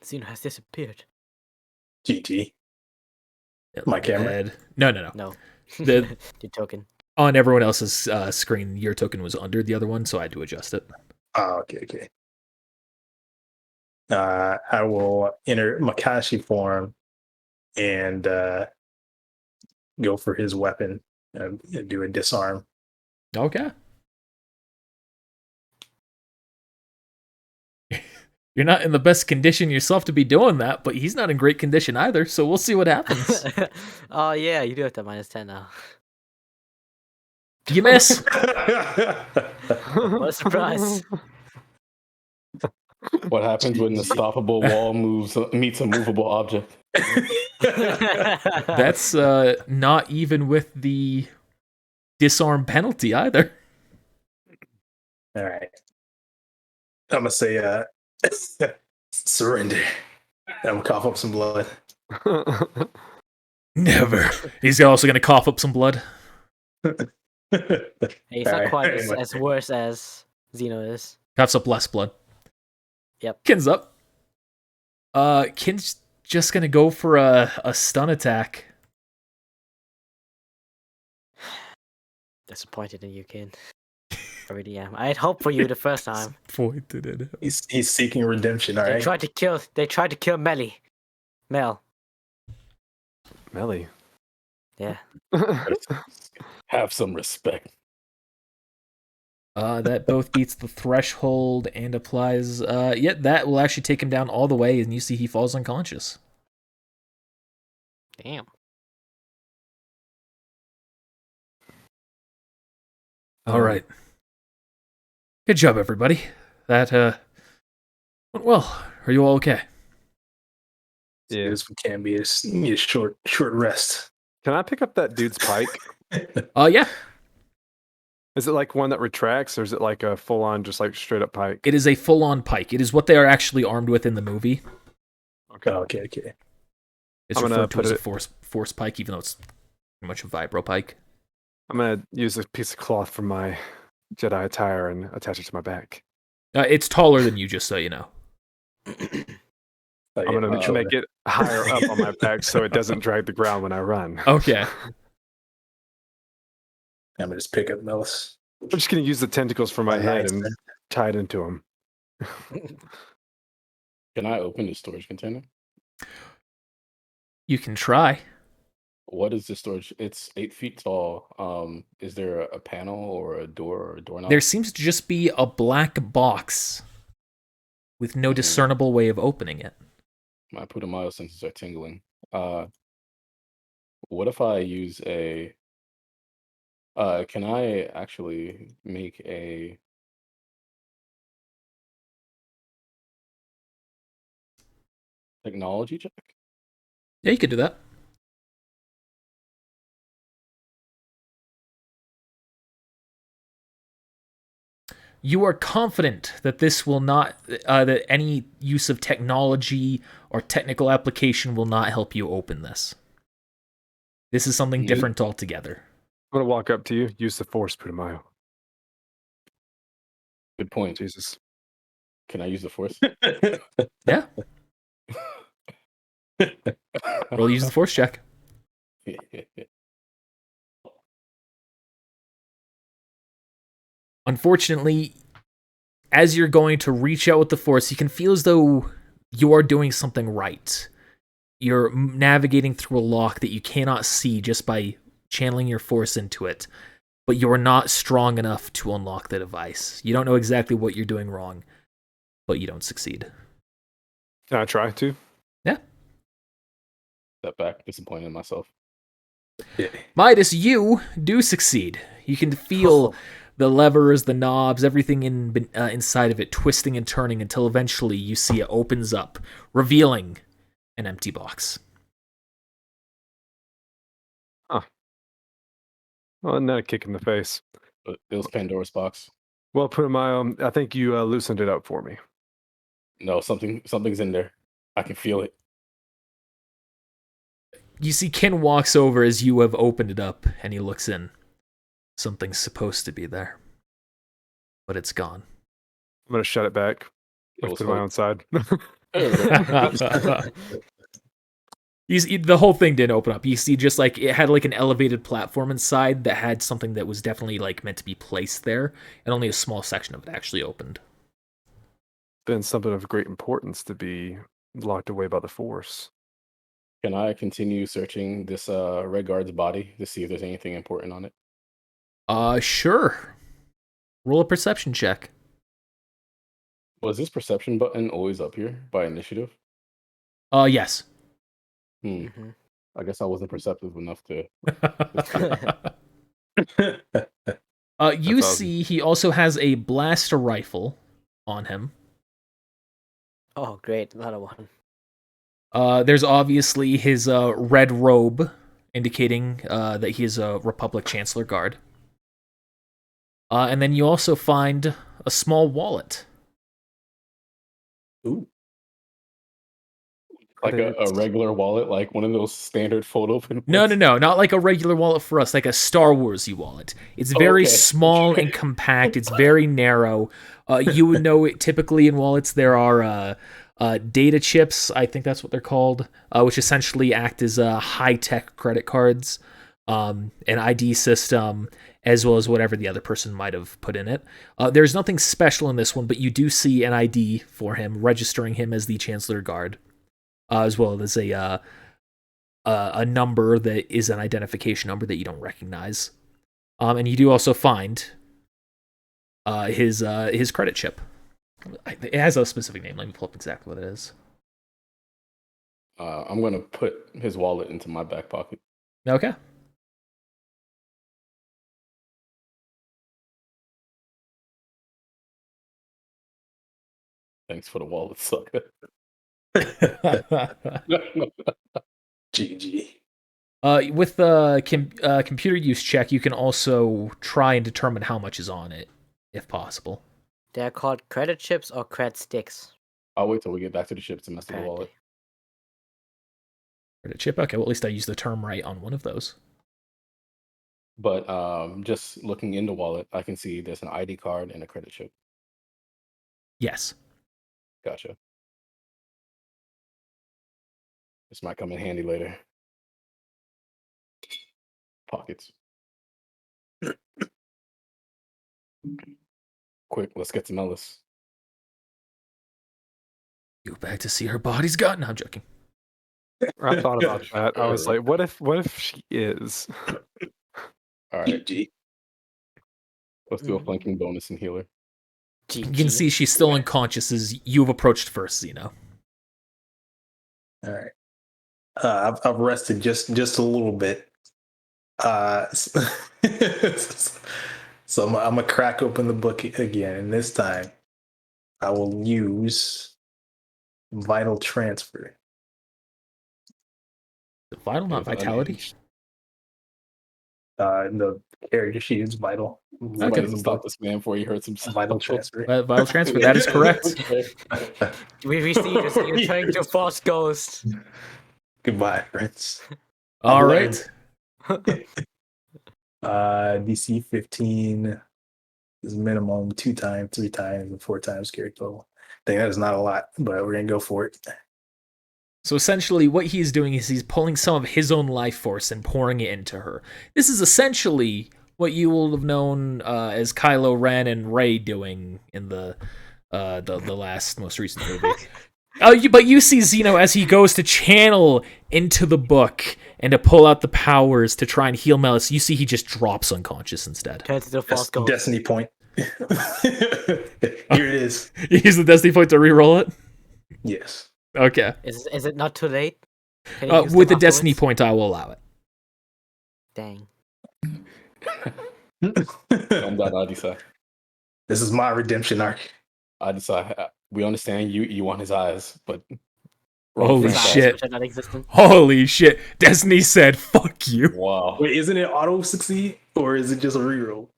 Zeno has disappeared. GG. My camera? Head. No. No. The- Your token. On everyone else's screen, your token was under the other one, so I had to adjust it. Oh, okay. I will enter Makashi form and go for his weapon and do a disarm. Okay. You're not in the best condition yourself to be doing that, but he's not in great condition either, so we'll see what happens. Oh yeah, you do have that -10 now. You miss. What a surprise. What happens when the stoppable wall meets a movable object? That's not even with the disarm penalty either. All right. I'm gonna say surrender. I'm gonna cough up some blood. Never. He's also going to cough up some blood. He's not Alright, quite anyway. as worse as Zeno is. Coughs up less blood. Yep. Kin's up. Kin's just going to go for a stun attack. Disappointed in you, Ken. I really am. I had hope for you the first time. Pointed at him. He's seeking redemption. All They right. tried to kill Melly. Mel. Melly. Yeah. Have some respect. That both beats the threshold and applies. That will actually take him down all the way, and you see he falls unconscious. Damn. All right. Good job, everybody. That went well. Are you all okay? Yeah. This can be need a short rest. Can I pick up that dude's pike? Yeah. Is it like one that retracts, or is it like a full-on, just like straight up pike? It is a full-on pike. It is what they are actually armed with in the movie. Okay. It's I'm gonna referred to put as a it- force pike, even though it's pretty much a vibro pike. I'm gonna use a piece of cloth from my Jedi attire and attach it to my back. It's taller than you, just so you know. I'm gonna make it higher up on my back so it doesn't drag the ground when I run. Okay. I'm gonna just pick up Melis. I'm just gonna use the tentacles for my Oh, head nice, and man. tie it into him. Can I open the storage container? You can try. What is the storage? It's 8 feet tall. Is there a panel or a door or a doorknob? There seems to just be a black box with no discernible way of opening it. My Putumayo senses are tingling. What if I use a? Can I actually make a? Technology check? Yeah, you could do that. You are confident that this will not, that any use of technology or technical application will not help you open this. This is something You- different altogether. I'm gonna walk up to you. Use the force, Putumayo. Good point. Jesus. Can I use the force? Yeah. Roll use the force check. Unfortunately, as you're going to reach out with the force, you can feel as though you are doing something right. You're navigating through a lock that you cannot see just by channeling your force into it, but you are not strong enough to unlock the device. You don't know exactly what you're doing wrong, but you don't succeed. Can I try to? Step back, disappointed in myself. Yeah. Midas, you do succeed. You can feel the levers, the knobs, everything inside of it twisting and turning until eventually you see it opens up, revealing an empty box. Well, not a kick in the face. But it was Pandora's box. Well, Putumayo, I think you loosened it up for me. No, something's in there. I can feel it. You see Ken walks over as you have opened it up, and he looks in. Something's supposed to be there, but it's gone. I'm gonna shut it back. It was To my own side. The whole thing didn't open up. You see, just like it had like an elevated platform inside that had something that was definitely like meant to be placed there, and only a small section of it actually opened. Then something of great importance to be locked away by the force. Can I continue searching this red guard's body to see if there's anything important on it? Sure. Roll a perception check. Was this perception button always up here by initiative? Yes. Mm-hmm. I guess I wasn't perceptive enough to. You awesome. see he also has a blaster rifle on him. Oh, great. Another one. There's obviously his red robe, indicating that he is a Republic Chancellor Guard. And then you also find a small wallet. Ooh. Like a regular wallet, like one of those standard photo pin. No, not like a regular wallet for us, like a Star Warsy wallet. It's very Okay. small and compact. It's very narrow. You would know it typically in wallets there are data chips, I think that's what they're called, which essentially act as high-tech credit cards, an ID system, as well as whatever the other person might have put in it. There's nothing special in this one, but you do see an ID for him, registering him as the Chancellor Guard, as well as a number that is an identification number that you don't recognize. And you do also find his credit chip. It has a specific name. Let me pull up exactly what it is. I'm gonna put his wallet into my back pocket. Okay. Thanks for the wallet, sucker. GG. With the computer use check, you can also try and determine how much is on it, if possible. They're called credit chips or cred sticks. I'll wait till we get back to the ship to mess with the wallet. Credit chip? Okay, well, at least I used the term right on one of those. But just looking in the wallet, I can see there's an ID card and a credit chip. Yes. Gotcha. This might come in handy later. Pockets. Quick, let's get to Mellis. You back to see her body's gone? No, I'm joking. I thought about that. I was like, what if she is? All right, GG. let's do a flanking bonus and healer. You can see she's still unconscious as you've approached first, Zeno. All right. I've rested just a little bit. So I'm gonna crack open the book again, and this time I will use vital transfer. Vital, not vitality. The character she is vital. Somebody Vital stop this man before he hurts himself. Vital transfer. Vital transfer, that is correct. We received you turning to false ghost. Goodbye, friends. All right. DC 15 is minimum 2 times, 3 times, and 4 times character level. I think that is not a lot, but we're gonna go for it. So essentially, what he's doing is he's pulling some of his own life force and pouring it into her. This is essentially what you will have known as Kylo Ren and Rey doing in the last most recent movie. But you see Zeno as he goes to channel into the book and to pull out the powers to try and heal Mellis. You see he just drops unconscious instead. Turns to the false ghost. Destiny point. Here it is. You use the Destiny point to reroll it? Yes. Okay. Is it not too late? Can you use With the them Destiny afterwards? point, I will allow it. Dang. Calm down, Adisa. This is my redemption arc. Adisa, we understand you want his eyes, but Holy His eyes, shit. which are not existent. Holy shit. Destiny said, fuck you. wow. Wait, isn't it auto succeed or is it just a reroll?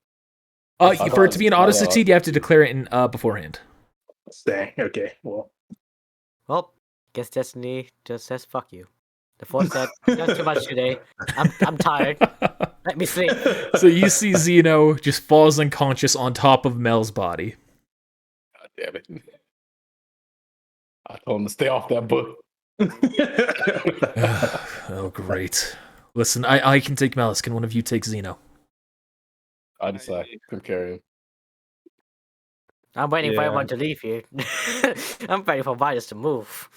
For it to be an auto succeed, you have to declare it in beforehand. Dang. Okay. Well. Well, guess Destiny just says fuck you. The force said, not too much today. I'm tired. Let me sleep. So you see Zeno just falls unconscious on top of Mel's body. God damn it. I told him to stay off that book. Oh, great. Listen, I can take Mellis. Can one of you take Zeno? Adisa, come carry him. I'm waiting for Yeah. everyone to leave here. I'm waiting for Virus to move.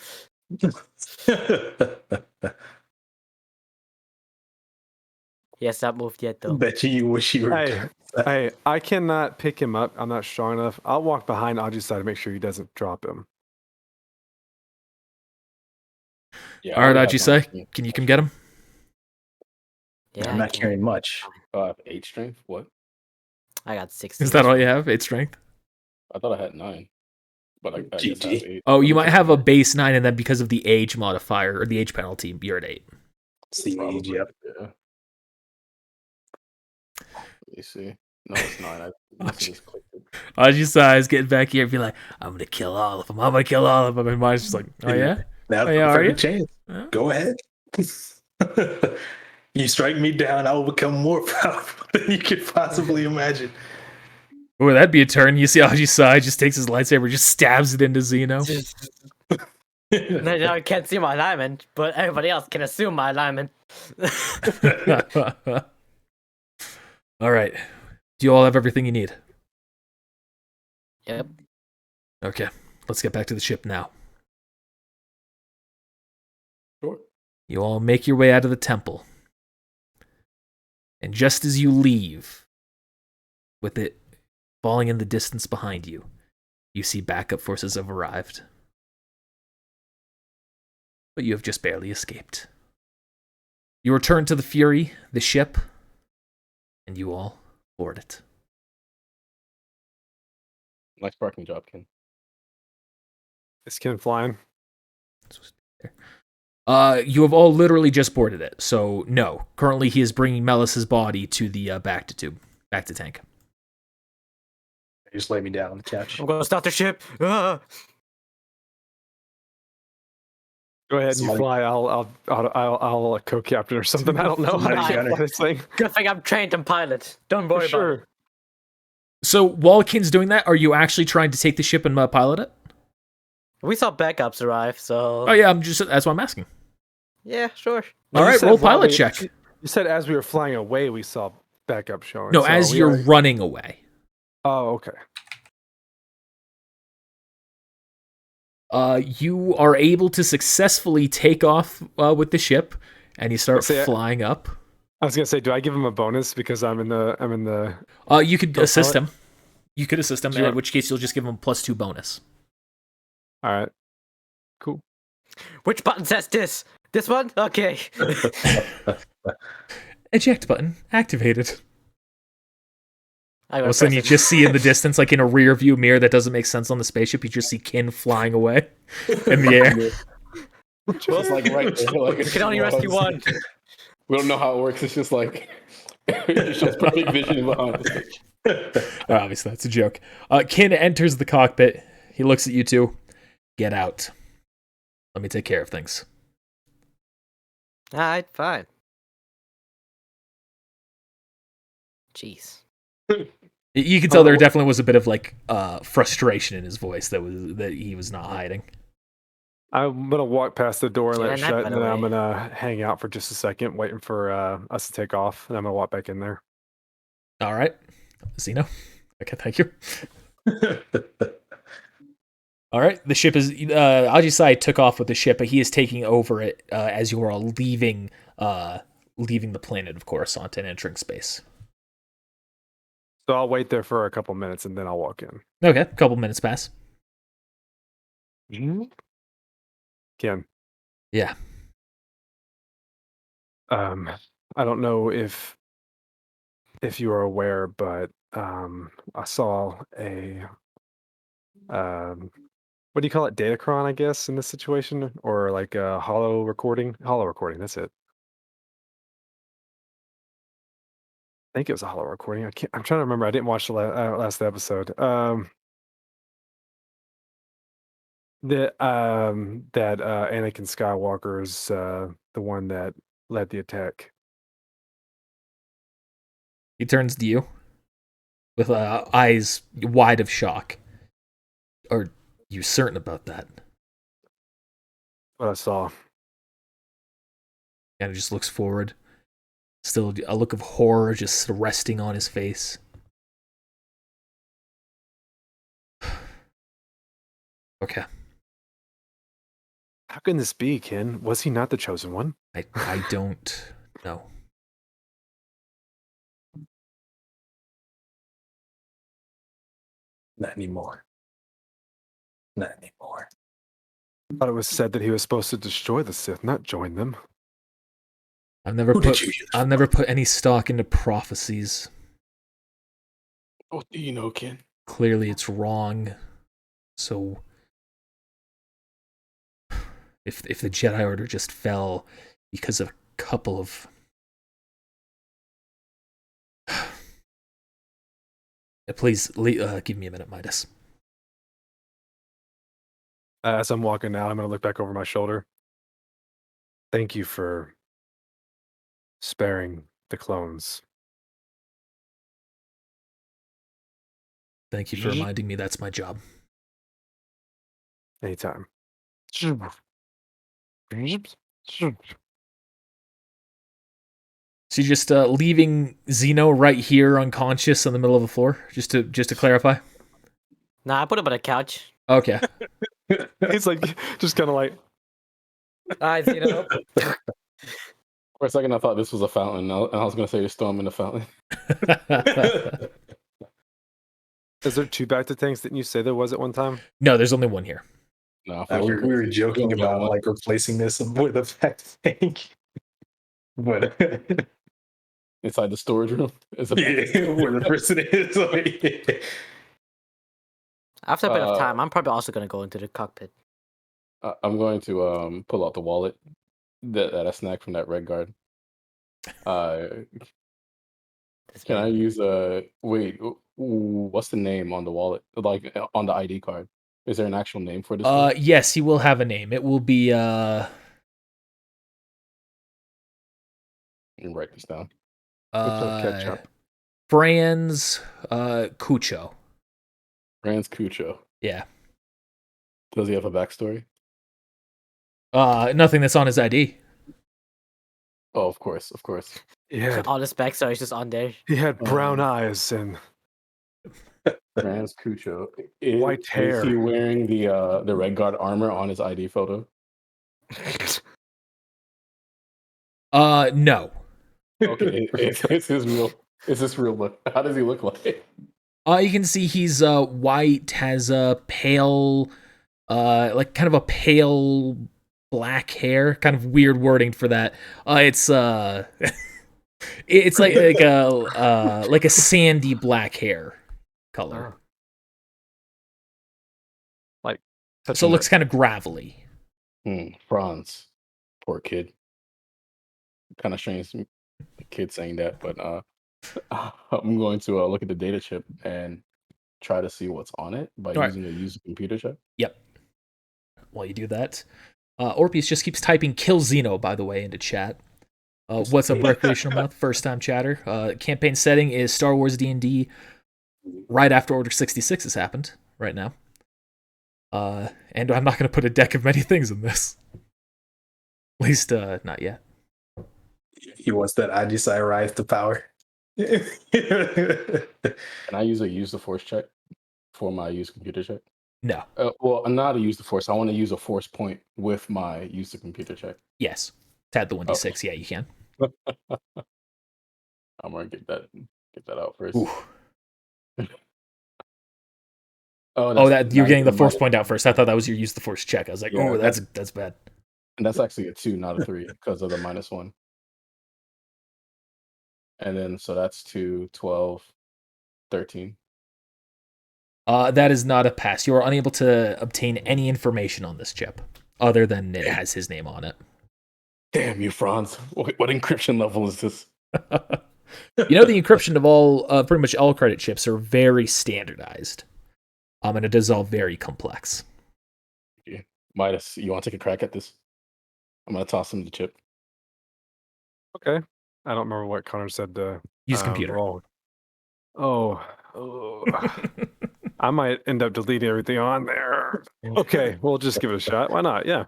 He has not moved yet, though. Bet you wish you were. Hey, hey, I cannot pick him up. I'm not strong enough. I'll walk behind Ajisai to make sure he doesn't drop him. Yeah, All right, I would have Ajisai, one. can you come get him? Yeah, I'm I not can. carrying much. I have 8 strength? What? I got 6. Is that all you have? 8 strength? I thought I had 9. But I guess I have GG. 8. Oh, you might have a base 9, and then because of the age modifier, or the age penalty, you're at 8. See, Probably, yep. yeah. Let me see. No, it's 9. I must have just clicked it. Ajisai is getting back here and be like, I'm gonna kill all of them. I'm gonna kill all of them. And mine's just like, oh yeah? Now's Oh, the yeah, are perfect you? chance. Yeah. Go ahead. You strike me down, I will become more powerful than you could possibly imagine. Oh, that'd be a turn. You see Ajisai just takes his lightsaber, just stabs it into Zeno. No, I can't see my alignment, but everybody else can assume my alignment. All right. Do you all have everything you need? Yep. Okay. Let's get back to the ship now. Sure. You all make your way out of the temple. And just as you leave, with it falling in the distance behind you, you see backup forces have arrived. But you have just barely escaped. You return to the Fury, the ship, and you all board it. Nice parking job, Ken. Is Ken flying? You have all literally just boarded it, so no. Currently, he is bringing Melis's body to the back to tank. Just lay me down on the couch. I'm gonna start the ship. Ah! Go ahead, you Somebody- fly. I'll co-captain or something. I don't know how Somebody to gunner. fly this thing. Good thing I'm trained in pilot. Don't worry For about it. sure. So while Kin's doing that, are you actually trying to take the ship and pilot it? We saw backups arrive, so Oh yeah, that's what I'm asking. yeah, sure. All You right, said roll while pilot we- check. You said as we were flying away, we saw backup showing. No, so as we you're already- running away. Oh, okay. You are able to successfully take off with the ship, and you start See, flying up. I was gonna say, do I give him a bonus because I'm in the? You could Go assist pilot? him. You could assist him, Do you in want- which case you'll just give him +2 bonus. All right. Cool. Which button says this? This one? Okay. Eject button activated. I All of a sudden, you just see in the distance, like in a rear view mirror that doesn't make sense on the spaceship, you just see Kin flying away in the air. Just like right there. Like You can only rescue one. We don't know how it works. It's just like it shows perfect vision behind us. Obviously, that's a joke. Kin enters the cockpit. He looks at you two. Get out. Let me take care of things. Alright, fine. Jeez. You can tell there definitely was a bit of like frustration in his voice that he was not hiding. I'm gonna walk past the door and let it Yeah, shut, not and then I'm by the gonna hang out for just a second, waiting for us to take off, and I'm gonna walk back in there. All right. Zeno. Okay, thank you. All right. The ship is Ajisai took off with the ship, but he is taking over it as you are all leaving the planet, of course, onto an entering space. So I'll wait there for a couple minutes, and then I'll walk in. Okay, a couple minutes pass. Ken. Yeah. I don't know if you are aware, but I saw a what do you call it? Datacron, I guess, in this situation, or like a hollow recording. Hollow recording. That's it. I think it was a hollow recording. I'm trying to remember. I didn't watch the last episode. That Anakin Skywalker is the one that led the attack. He turns to you with eyes wide of shock. Are you certain about that? What I saw. And just looks forward. Still a look of horror just resting on his face. Okay. How can this be, Ken? Was he not the chosen one? I don't know. Not anymore. Not anymore. I thought it was said that he was supposed to destroy the Sith, not join them. I've never Who did you use I've for? never put any stock into prophecies. What do you know, Ken? Clearly it's wrong. So if the Jedi Order just fell because of a couple of please give me a minute, Midas. As I'm walking out, I'm going to look back over my shoulder. Thank you for sparing the clones. Thank you for reminding me that's my job. Anytime. So you're just leaving Zeno right here unconscious in the middle of the floor, just to clarify. Nah, I put him on a couch. Okay. He's like, just kind of like, Alright, you know. For a second, I thought this was a fountain. I was going to say you're storming the fountain. is there two back to tanks? Didn't you say there was at one time? No, there's only one here. No, We were joking Don't about know. like replacing this with a fact tank. But inside the storage room. Is where the person is. Like, After a bit of Uh, time, I'm probably also gonna go into the cockpit. I'm going to pull out the wallet that I snagged from that red guard. Uh, This can I man. use wait? What's the name on the wallet? Like on the ID card? Is there an actual name for this guy? Yes, he will have a name. It will be Let me write this down. What's up, ketchup? Franz Cucho. Franz Cucho. Yeah. Does he have a backstory? Nothing that's on his ID. Oh, of course, of course. He had All the specs are just on there. he had brown Um, eyes and Franz Cucho. White Is hair. he wearing the red guard armor on his ID photo? No. Okay, is his real? Is this real look? How does he look like? You can see he's white, has a pale, like kind of a pale black hair. Kind of weird wording for that. It's it's like a sandy black hair color. So it looks kind of gravelly. Franz, poor kid. Kind of strange, the kid saying that, but I'm going to look at the data chip and try to see what's on it by All right. using a user computer check. Yep. While you do that, Orpheus just keeps typing "kill Xeno," by the way, into chat. What's up, recreational mouth? First time chatter. Campaign setting is Star Wars D&D. Right after Order 66 has happened. Right now. And I'm not going to put a deck of many things in this. At least, not yet. He wants that Adisai rise to power. Can I use the force check for my use computer check? No. Well, I'm not a use the force. I want to use a force point with my use the computer check. Yes. Tad the 1d6. Yeah, you can. I'm gonna get that out first. Ooh. Oh, that you're getting the force minus point out one. first. I thought that was your use the force check. I was like, Yeah, oh, that's bad. And that's actually a 2, not a 3, because of the -1. And then so that's 2, 12, 13. That is not a pass. You are unable to obtain any information on this chip other than it has his name on it. Damn you, Franz! What encryption level is this? You know, the encryption of all, pretty much all credit chips are very standardized. And it is all very complex. Yeah. Midas, you want to take a crack at this? I'm gonna toss him the chip. okay. I don't remember what Connor said to Use computer. roll. Oh, I might end up deleting everything on there. Okay, we'll just give it a shot. Why not? Yeah.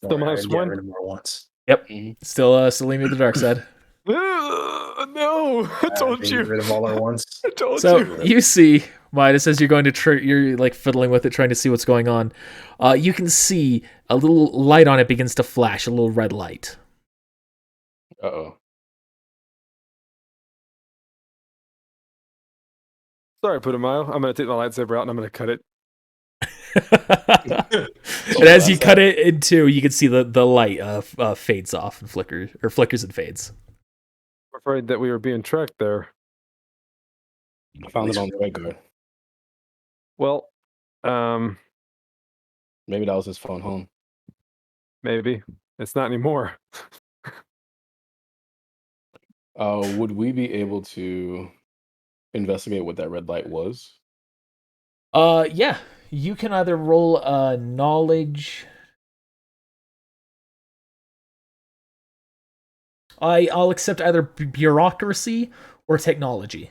Still Alright, minus get one. rid of more once. Yep. Mhm. Still leaning to the dark side. No, I told Get you. rid of all our ones. I told So you. you see, Midas, as you're going to you're like fiddling with it, trying to see what's going on. You can see a little light on it begins to flash, a little red light. Uh-oh. Sorry, Putumayo. I'm gonna take the lightsaber out and I'm gonna cut it. And as you cut it in two, you can see the light fades off and flickers and fades. I'm afraid that we were being tracked there. I found it on the red guard. Well, Maybe that was his phone home. maybe it's not anymore. Would we be able to investigate what that red light was? Yeah. You can either roll knowledge. I'll accept either bureaucracy or technology.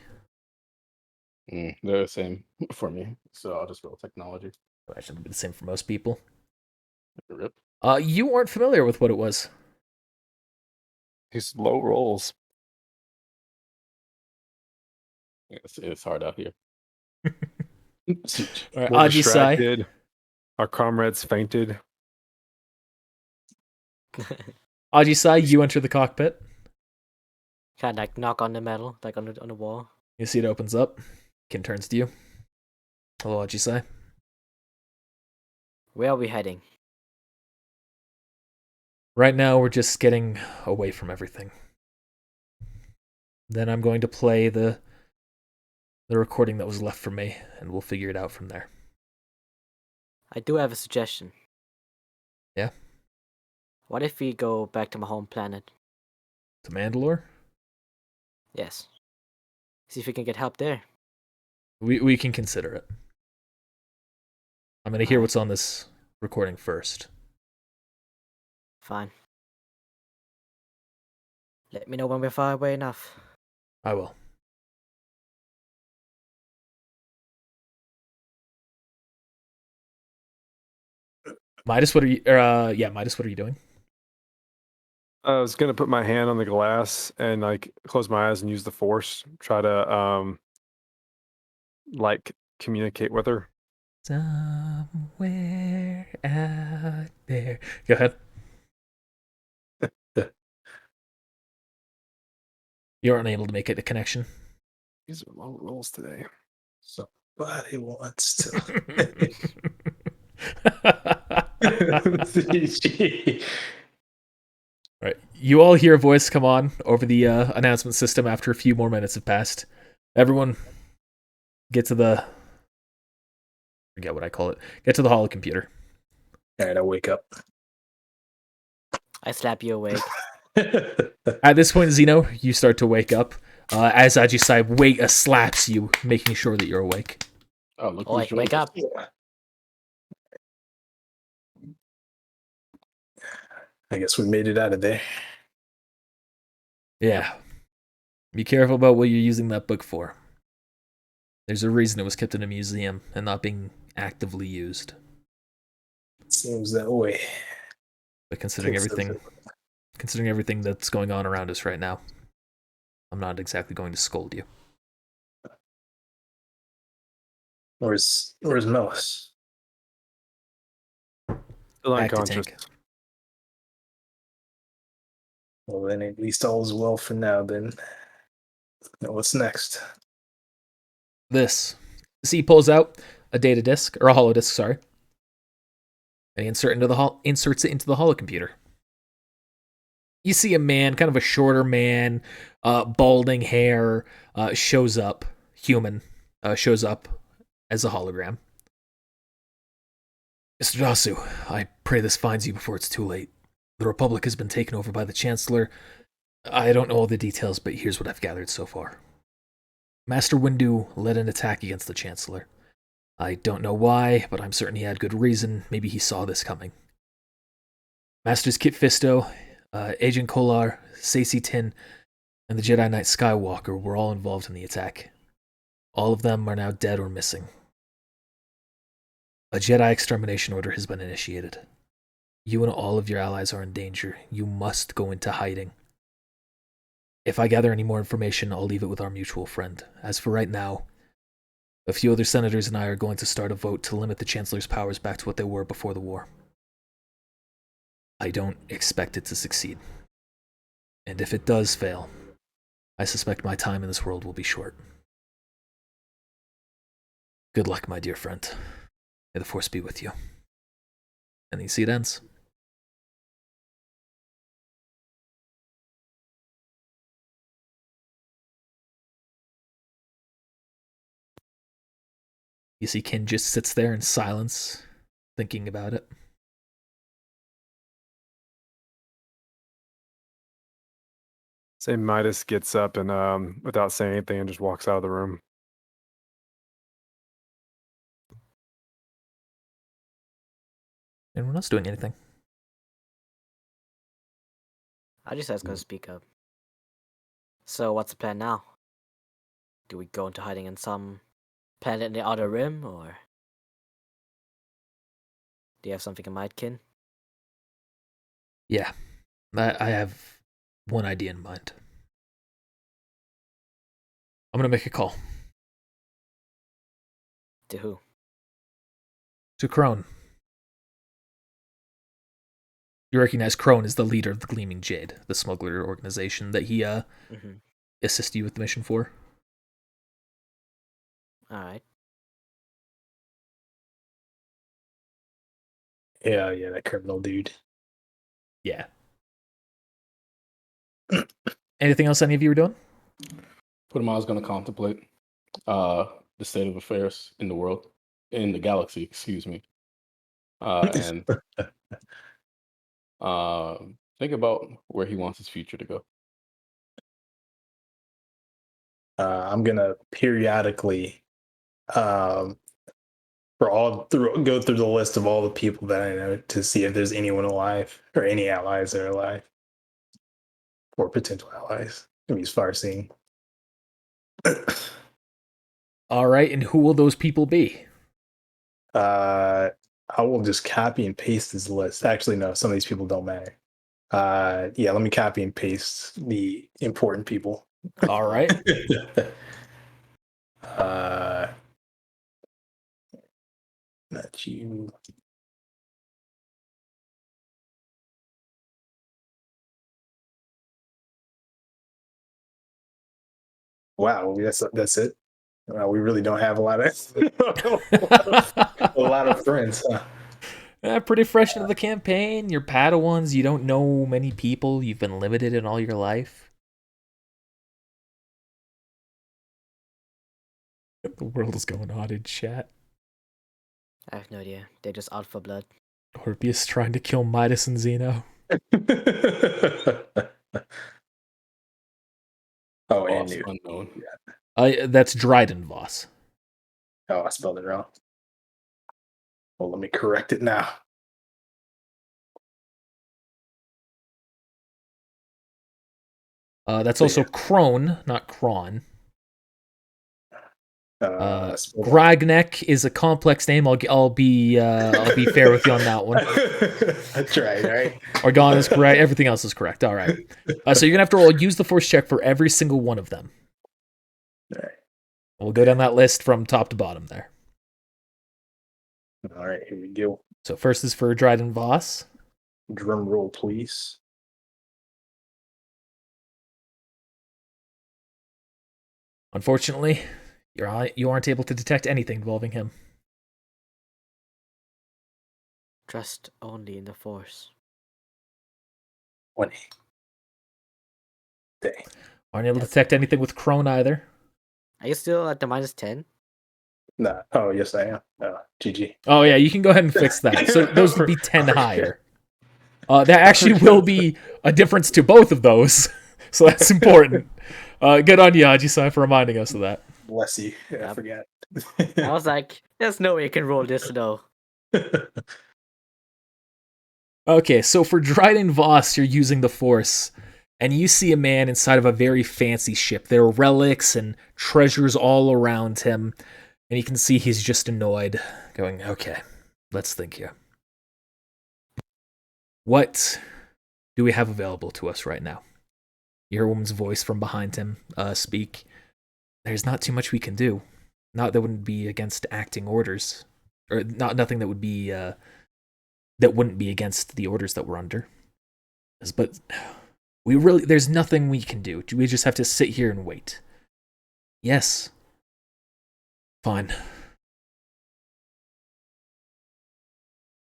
They're the same for me, so I'll just roll technology. Actually, it'll be the same for most people. Rip. You weren't familiar with what it was. These low rolls. It's hard out here. All right, We're Aji Sai. distracted. Our comrades fainted. Aji Sai, you enter the cockpit. Kind of like knock on the metal, like on the wall. You see it opens up. Kin turns to you. Hello, Aji Sai. Where are we heading? Right now, we're just getting away from everything. Then I'm going to play the recording that was left for me, and we'll figure it out from there. I do have a suggestion. Yeah? What if we go back to my home planet? To Mandalore? Yes. See if we can get help there. We can consider it. I'm going to hear Alright. what's on this recording first. Fine. Let me know when we're far away enough. I will. Midas, what are you? Midas, what are you doing? I was gonna put my hand on the glass and like close my eyes and use the force, try to like communicate with her. Somewhere out there. Go ahead. You're unable to make it a connection. These are long rolls today. Somebody wants to. Right. You all hear a voice come on over the announcement system after a few more minutes have passed. Everyone, get to the. Forget what I call it. Get to the holocomputer. All right, I wake up. I slap you awake. At this point, Zeno, you start to wake up. As Ajisai slaps you, making sure that you're awake. Oh, look Oi, who's wake joined up. us. I guess we made it out of there. Yeah. Be careful about what you're using that book for. There's a reason it was kept in a museum and not being actively used. Seems that way. But considering everything that's going on around us right now, I'm not exactly going to scold you. Where's Melis? Still Back to unconscious. tank. Well, then at least all is well for now. Then, now what's next? This. See, he pulls out a data disk, or a holo disk, sorry. And he inserts it into the holocomputer. You see a man, kind of a shorter man, balding hair, shows up as a hologram. Mr. Dasu, I pray this finds you before it's too late. The Republic has been taken over by the Chancellor. I don't know all the details, but here's what I've gathered so far. Master Windu led an attack against the Chancellor. I don't know why, but I'm certain he had good reason. Maybe he saw this coming. Masters Kit Fisto, Agent Kolar, Sacy Tin, and the Jedi Knight Skywalker were all involved in the attack. All of them are now dead or missing. A Jedi extermination order has been initiated. You and all of your allies are in danger. You must go into hiding. If I gather any more information, I'll leave it with our mutual friend. As for right now, a few other senators and I are going to start a vote to limit the Chancellor's powers back to what they were before the war. I don't expect it to succeed. And if it does fail, I suspect my time in this world will be short. Good luck, my dear friend. May the Force be with you. And you see it ends. You see Kin just sits there in silence, thinking about it. Say Midas gets up and without saying anything and just walks out of the room. Anyone else doing anything? I just was gonna speak up. So what's the plan now? Do we go into hiding in some planet in the outer rim, or do you have something in mind, Kin? Yeah, I have one idea in mind. I'm gonna make a call To who? to Krone. You recognize Krone as the leader of the Gleaming Jade, the smuggler organization that he assisted you with the mission for. Alright. Yeah, that criminal dude. Yeah. Anything else any of you were doing? What am I was going to contemplate? The state of affairs in the world, in the galaxy, excuse me. And think about where he wants his future to go. I'm gonna periodically go through the list of all the people that I know to see if there's anyone alive or any allies that are alive or potential allies. I mean, as far as seeing. All right, and who will those people be? I will just copy and paste this list. Actually, no, some of these people don't matter. Yeah, let me copy and paste the important people. All right. Not you. Wow, that's it. We really don't have a lot of a lot of friends. Huh? Pretty fresh into the campaign. You're Padawans. You don't know many people. You've been limited in all your life. The world is going on in chat. I have no idea. They're just out for blood. Orpheus trying to kill Midas and Zeno. Oh, and Boss you. unknown. That's Dryden Voss. Oh, I spelled it wrong. Well, let me correct it now. That's also Krone, not Kron. Spelled Gragnek is a complex name. I'll be fair with you on that one. That's right, right? Orgon is correct. Everything else is correct. All right. So you're gonna have to roll use the force check for every single one of them. All right. We'll go down that list from top to bottom there. All right, here we go. So first is for Dryden Voss. Drum roll, please. Unfortunately, you aren't able to detect anything involving him. Trust only in the Force. 20. Dang. Aren't able to detect anything with Krone either. Are you still at the -10? Nah. Oh, yes, I am. GG. Oh yeah, you can go ahead and fix that. So those would be 10 higher. That actually will be a difference to both of those. So that's important. Good on you, Ajisai, for reminding us of that. Bless you. I Yep. forgot. I was like, there's no way you can roll this though. Okay, so for Dryden Voss, you're using the Force, and you see a man inside of a very fancy ship. There are relics and treasures all around him, and you can see he's just annoyed, going, okay, let's think here. What do we have available to us right now? You hear a woman's voice from behind him speak. There's not too much we can do. Not that wouldn't be against acting orders, or nothing that would be that wouldn't be against the orders that we're under. But there's nothing we can do. We just have to sit here and wait. Yes. Fine.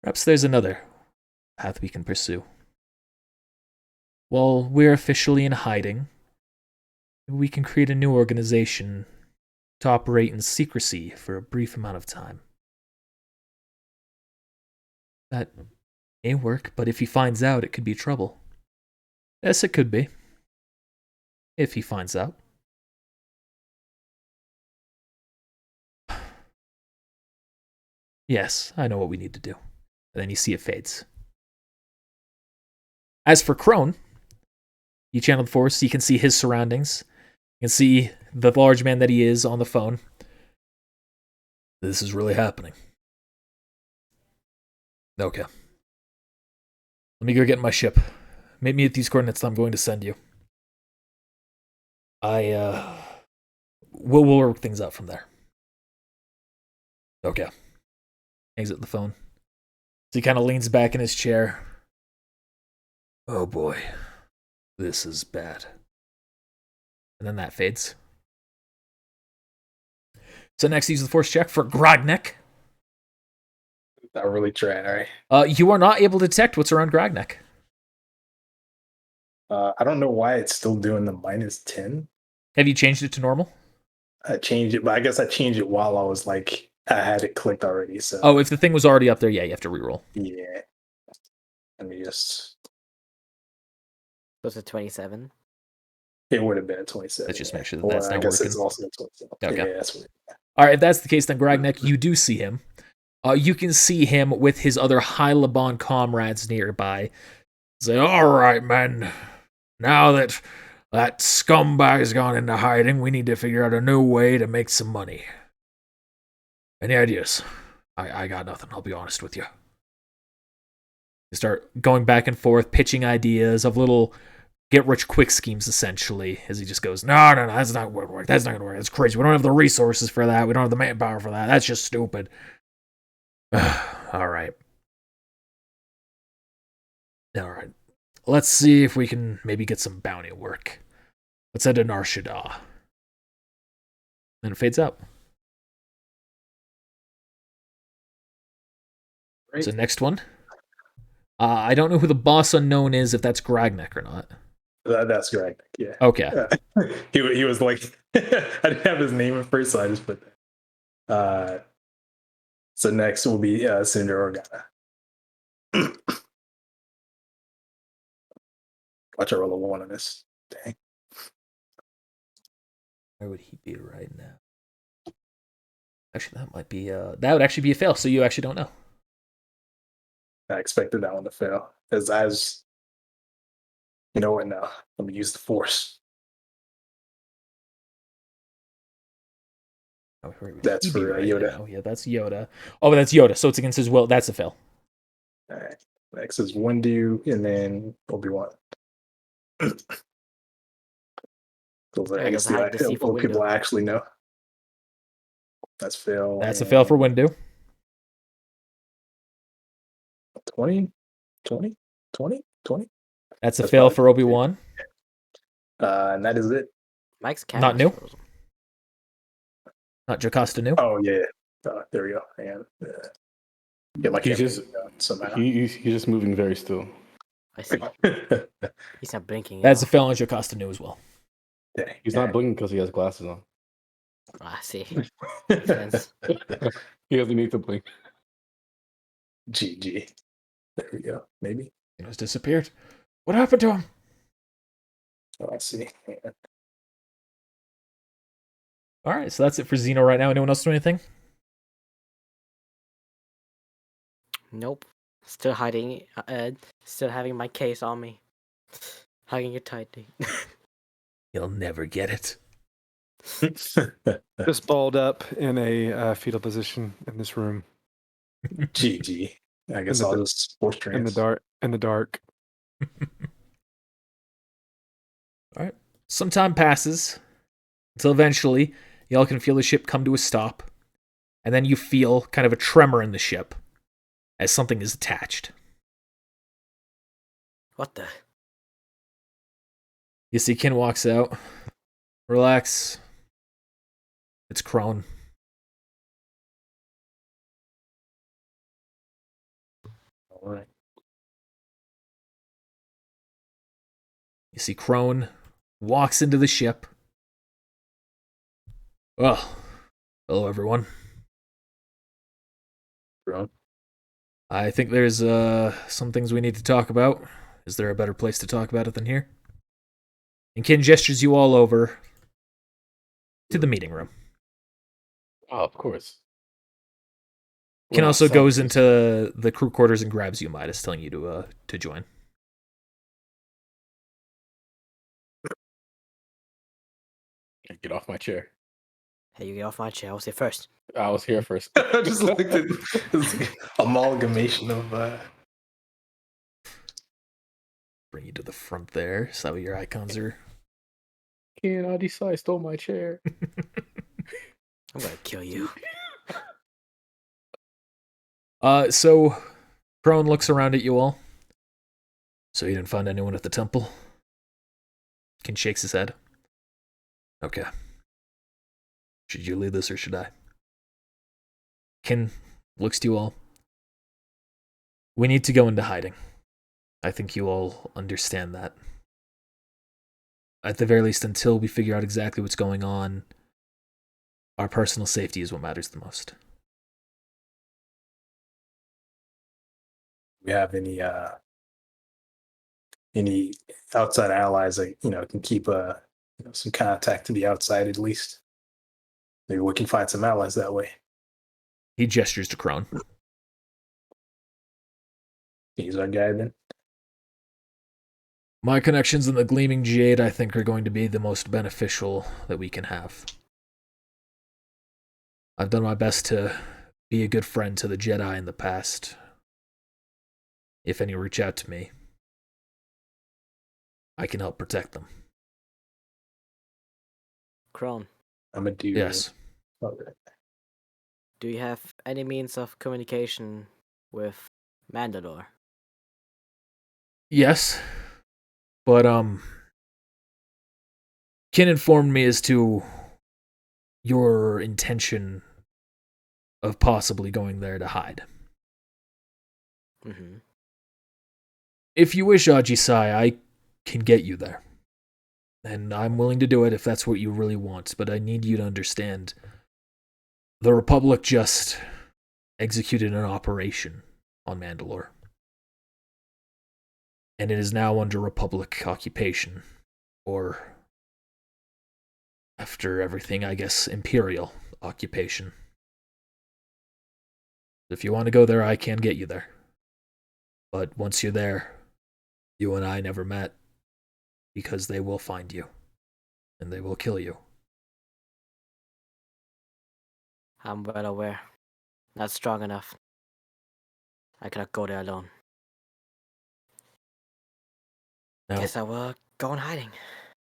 Perhaps there's another path we can pursue. Well, we're officially in hiding. We can create a new organization to operate in secrecy for a brief amount of time. That may work, but if he finds out, it could be trouble. Yes, it could be. If he finds out. Yes, I know what we need to do. And then you see it fades. As for Krone, you channel the Force, you can see his surroundings. You can see the large man that he is on the phone. This is really happening. Okay. Let me go get my ship. Meet me at these coordinates that I'm going to send you. We'll work things out from there. Okay. Hangs up the phone. So he kind of leans back in his chair. Oh boy. This is bad. And then that fades. So next, use the Force check for Gragnek. I really tried, all right. You are not able to detect what's around Gragnek. I don't know why it's still doing the -10. Have you changed it to normal? I changed it, but I guess I changed it while I was like I had it clicked already, so Oh, if the thing was already up there, yeah, you have to reroll. yeah. Let me just. Was it 27? It would have been a 27. Let's just make sure that Or that's I not guess it's working. also a 27. Okay. Yeah, that's what. All right, if that's the case, then Gragnek, you do see him. You can see him with his other High Laban comrades nearby. Say, all right, men. Now that that scumbag's gone into hiding, we need to figure out a new way to make some money. Any ideas? I got nothing, I'll be honest with you. You start going back and forth, pitching ideas of little get-rich-quick schemes, essentially, as he just goes, no, that's not going to work. That's not going to work. That's crazy. We don't have the resources for that. We don't have the manpower for that. That's just stupid. All right. Let's see if we can maybe get some bounty work. Let's head to Nar Shaddaa. Then it fades out. Right. So next one. I don't know who the boss unknown is, if that's Gragnek or not. That's correct. Yeah. Okay. He was like, I didn't have his name at first, so I just put that. So next will be Senator Organa. Watch I roll a 1 on this. Dang. Where would he be right now? Actually, that might be that would actually be a fail, so you actually don't know. I expected that one to fail. As you know what now? Let me use the force. Oh, where would That's he be for right Yoda. now? Yeah, that's Yoda. Oh, but that's Yoda, so it's against his will. That's a fail. All right. Next is Windu, and then Obi-Wan. Those are, Yeah, I guess doesn't hide the the C for people Windu. I actually know. That's fail. That's a fail for Windu. 20? 20? 20? 20? That's a That's fail probably- for Obi-Wan. And that is it. Mike's Not camera's new? frozen. Not Jocasta new. Oh, yeah. There we go. And get my He's camera just somehow. he's just moving very still. I see. He's not blinking. That's a Yeah. fail on Jocasta new as well. Dang. He's not blinking because he has glasses on. I see. Sense. He doesn't need to blink. GG. There we go. Maybe. He just disappeared. What happened to him? Oh, I see. Yeah. All right, so that's it for Xeno right now. Anyone else do anything? Nope. Still hiding. Still having my case on me. Hugging it tightly. You'll never get it. Just balled up in a fetal position in this room GG. I guess the I'll da- just force trans. in the dark. In the dark. All right. Some time passes until eventually y'all can feel the ship come to a stop, and then you feel kind of a tremor in the ship as something is attached. What the? You see Kin walks out. Relax. It's Krone. All right. You see Krone walks into the ship. Well, hello everyone. Drone. I think there's some things we need to talk about. Is there a better place to talk about it than here? And Kin gestures you all over to the meeting room. Oh, of course. Kin We're also outside goes this. into the crew quarters and grabs you, Midas, telling you to join. Get off my chair. Hey, you get off my chair. I was here first. I was here first. I just looked at this amalgamation of Bring you to the front there. Is that what your icons are? Ken, I decide stole my chair. I'm gonna kill you. So Krone looks around at you all. So you didn't find anyone at the temple? Kin shakes his head. Okay. Should you lead this or should I? Kin looks to you all. We need to go into hiding. I think you all understand that. At the very least, until we figure out exactly what's going on, our personal safety is what matters the most. we have any outside allies that can keep some contact to the outside at least. Maybe we can find some allies that way. He gestures to Krone. He's our guy then. My connections in the Gleaming Jade, I think, are going to be the most beneficial that we can have. I've done my best to be a good friend to the Jedi in the past. If any reach out to me, I can help protect them. Krone, I'm a dude. Yes. Okay. do you have any means of communication with Mandalore? Yes. But, Kin informed me as to your intention of possibly going there to hide. Mm-hmm. If you wish, Ajisai, I can get you there. And I'm willing to do it if that's what you really want, but I need you to understand. The Republic just executed an operation on Mandalore. And it is now under Republic occupation. Or, after everything, I guess, Imperial occupation. If you want to go there, I can get you there. But once you're there, you and I never met, because they will find you, and they will kill you. I'm well aware. Not strong enough. I cannot go there alone. Now, Guess I will go in hiding.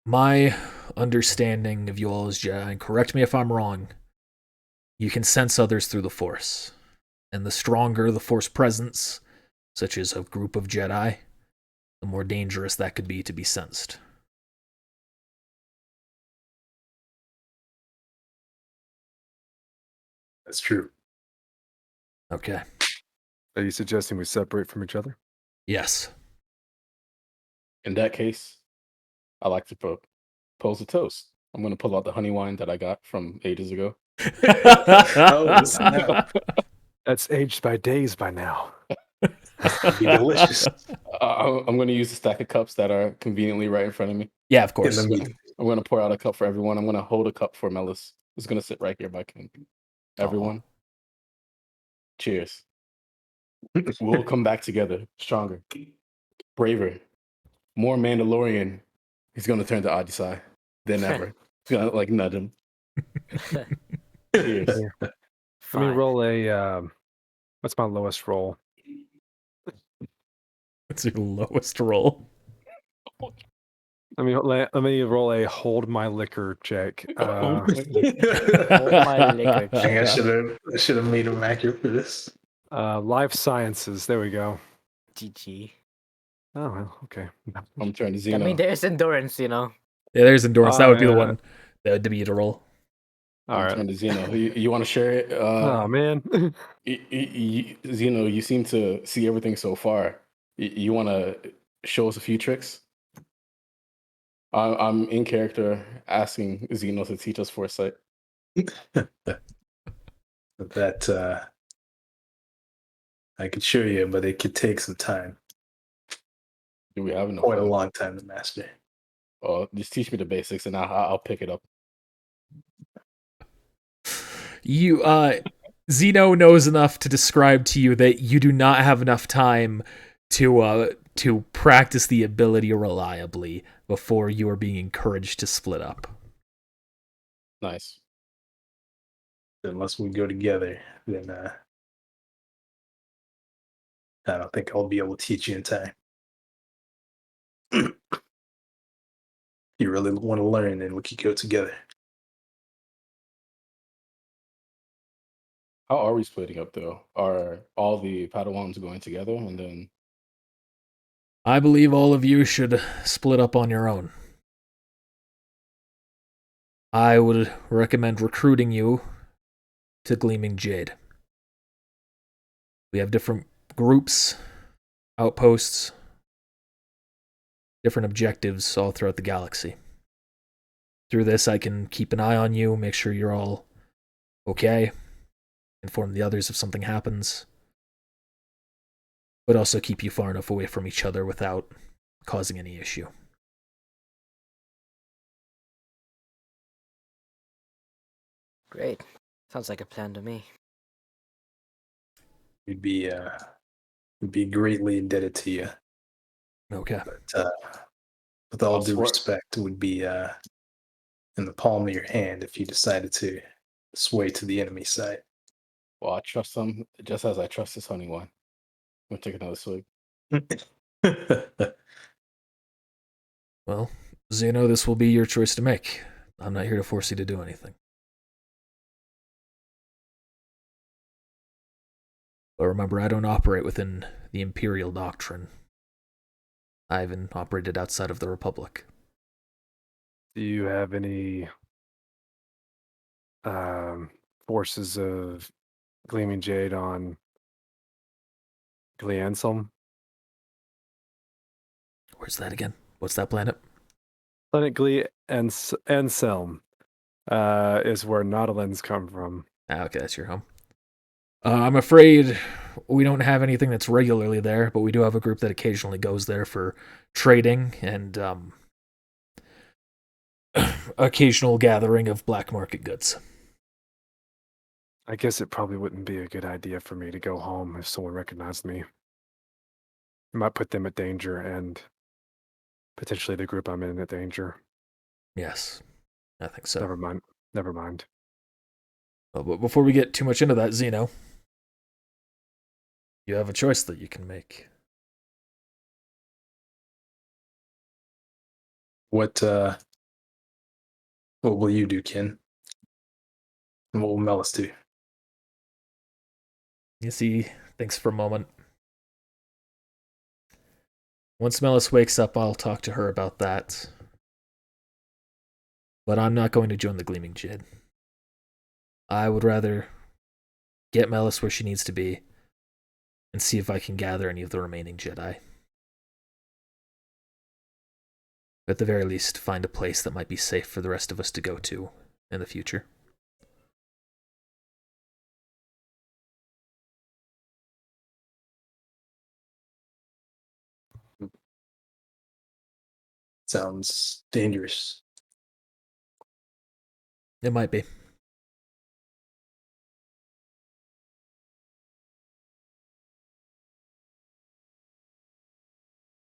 my understanding of you all as Jedi, and correct me if I'm wrong, you can sense others through the Force. And the stronger the Force presence, such as a group of Jedi, the more dangerous that could be to be sensed. That's true. Okay. Are you suggesting we separate from each other? Yes. In that case, I like to propose a toast. I'm going to pull out the honey wine that I got from ages ago. Oh, snap. That's aged by days by now. It'd be delicious. I'm going to use a stack of cups that are conveniently right in front of me. Yeah, of In course. the meat. I'm going to pour out a cup for everyone. I'm going to hold a cup for Melis. It's going to sit right here by King. Everyone, cheers. We'll come back together, stronger, braver, more Mandalorian. He's going to turn to Adisai than ever. He's going to like nudge him. Cheers. Let me Fine. roll a. What's my lowest roll? What's your lowest roll? Let me roll a hold my liquor check. Hold my liquor I think check. I should have made him accurate for this. Life sciences. There we go. GG. Oh well, okay. I'm turning to I Zeno. mean, there's endurance, you know. Yeah, there's endurance. That would be the yeah. one that would be to roll. All I'm right. turning to Zeno. You want to share it? Oh man. Zeno, you seem to see everything so far. You want to show us a few tricks? I'm in character asking Zeno to teach us foresight. That I could show you, but it could take some time. Do we have enough? Quite a long time to master. Oh, just teach me the basics, and I'll pick it up. You, Zeno knows enough to describe to you that you do not have enough time to practice the ability reliably before you are being encouraged to split up. Nice. Unless we go together, then I don't think I'll be able to teach you in time. You really want to learn, then we could go together. How are we splitting up, though? Are all the Padawans going together, and then I believe all of you should split up on your own. I would recommend recruiting you to Gleaming Jade. We have different groups, outposts, different objectives all throughout the galaxy. Through this, I can keep an eye on you, make sure you're all okay, inform the others if something happens. but also keep you far enough away from each other without causing any issue. Great. Sounds like a plan to me. We'd be greatly indebted to you. Okay. But with all I'll due swear- respect, it would be in the palm of your hand if you decided to sway to the enemy side. Well, I trust them just as I trust this honey one. I'm gonna take another swig. Well, Zeno, this will be your choice to make. I'm not here to force you to do anything. But remember, I don't operate within the Imperial doctrine. I even operated outside of the Republic. Do you have any forces of Gleaming Jade on Glianselm? Where's that again? What's that planet? Planet Anselm is where Nautilands come from. Okay, that's your home. I'm afraid we don't have anything that's regularly there, but we do have a group that occasionally goes there for trading and occasional gathering of black market goods. I guess it probably wouldn't be a good idea for me to go home if someone recognized me. It might put them at danger and potentially the group I'm in at danger. Yes, I think so. Never mind. Never mind. Well, but before we get too much into that, Zeno, you have a choice that you can make. What will you do, Ken? And what will Melis do? You see, thinks for a moment. Once Melis wakes up, I'll talk to her about that. But I'm not going to join the Gleaming Jade. I would rather get Melis where she needs to be and see if I can gather any of the remaining Jedi. At the very least, find a place that might be safe for the rest of us to go to in the future. Sounds dangerous. It might be.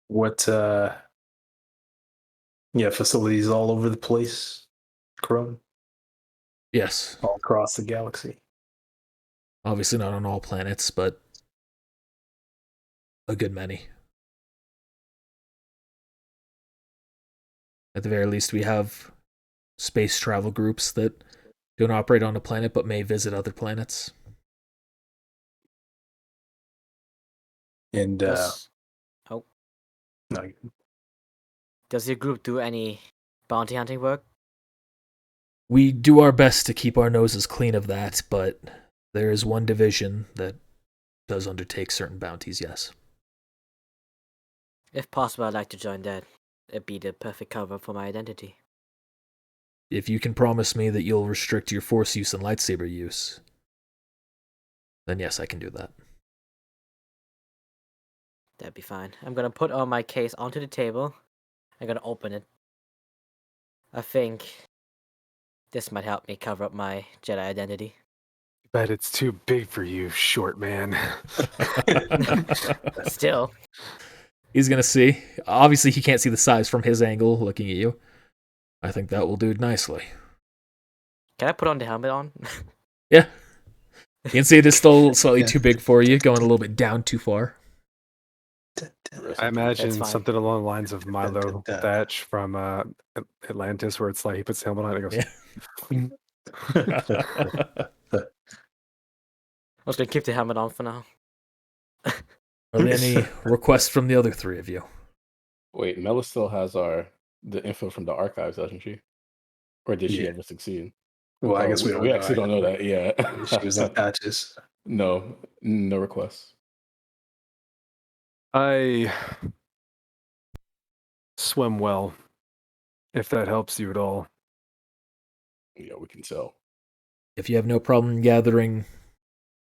What facilities all over the place, Krone? Yes. All across the galaxy. Obviously not on all planets, but a good many. At the very least, we have space travel groups that don't operate on a planet but may visit other planets. And Does, no, does your group do any bounty hunting work? We do our best to keep our noses clean of that, but there is one division that does undertake certain bounties, yes. If possible, I'd like to join that. It'd be the perfect cover for my identity. If you can promise me that you'll restrict your force use and lightsaber use, then yes, I can do that. That'd be fine. I'm gonna put all my case onto the table. I'm gonna open it. I think this might help me cover up my Jedi identity. Bet it's too big for you, short man. Still, He's gonna see. Obviously, he can't see the size from his angle looking at you. I think that will do nicely. can I put on the helmet on? Yeah. You can see it is still slightly too big for you, going a little bit down too far. I imagine fine. something along the lines of Milo Thatch from Atlantis, where it's like he puts the helmet on and it goes. Yeah. I was gonna keep the helmet on for now. Are there any requests from the other three of you? Wait, Mela still has the info from the archives, doesn't she? Or did she Yeah. ever succeed? Well, I guess we don't We know. actually don't know that. Yeah. She was in patches. No requests. I swim well, if that helps you at all. Yeah, we can tell. If you have no problem gathering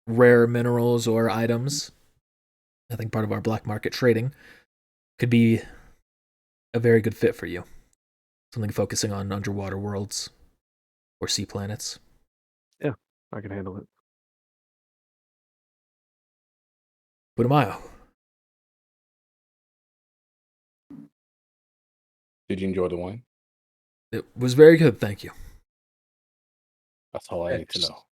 rare minerals or items, I think part of our black market trading could be a very good fit for you. Something focusing on underwater worlds or sea planets. I can handle it. Budamayo. Did you enjoy the wine? It was very good, thank you. That's all I need to know.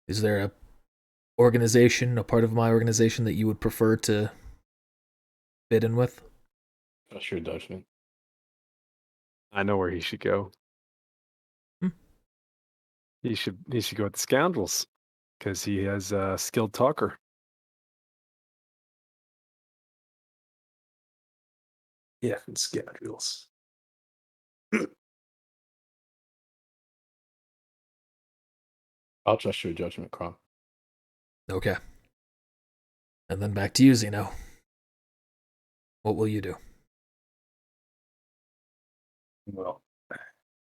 Is there a organization, a part of my organization that you would prefer to fit in with? That's your judgment. I know where he should go. Hmm. He should go with the scoundrels because he has a skilled talker. Yeah, and scoundrels. I'll trust your judgment, Krone. Okay. And then back to you, Zeno. What will you do? Well,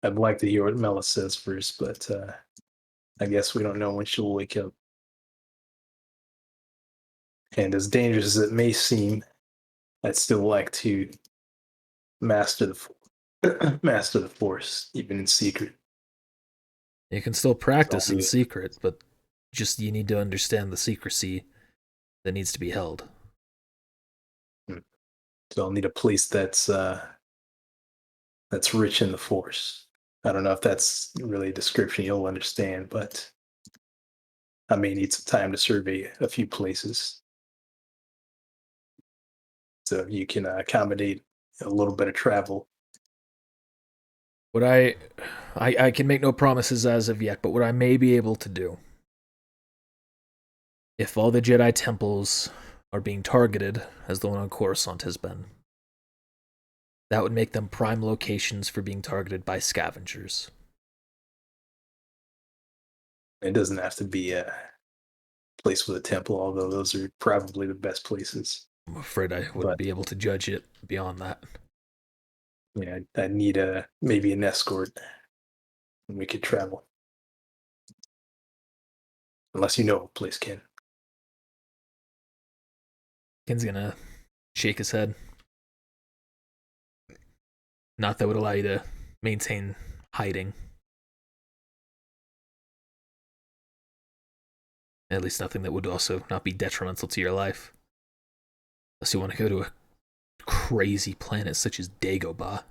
I'd like to hear what Mela says first, but I guess we don't know when she'll wake up. And as dangerous as it may seem, I'd still like to master master the Force, even in secret. You can still practice So, in secret, but just you need to understand the secrecy that needs to be held. So I'll need a place that's rich in the Force. I don't know if that's really a description you'll understand, but I may need some time to survey a few places. So if you can accommodate a little bit of travel. What I can make no promises as of yet, but what I may be able to do, if all the Jedi temples are being targeted, as the one on Coruscant has been, that would make them prime locations for being targeted by scavengers. It doesn't have to be a place with a temple, although those are probably the best places. I'm afraid I wouldn't be able to judge it beyond that. Yeah, I need maybe an escort, and we could travel. Unless you know a place, Ken. Ken's gonna shake his head. Not that would allow you to maintain hiding. At least nothing that would also not be detrimental to your life. Unless you want to go to a crazy planet such as Dagobah.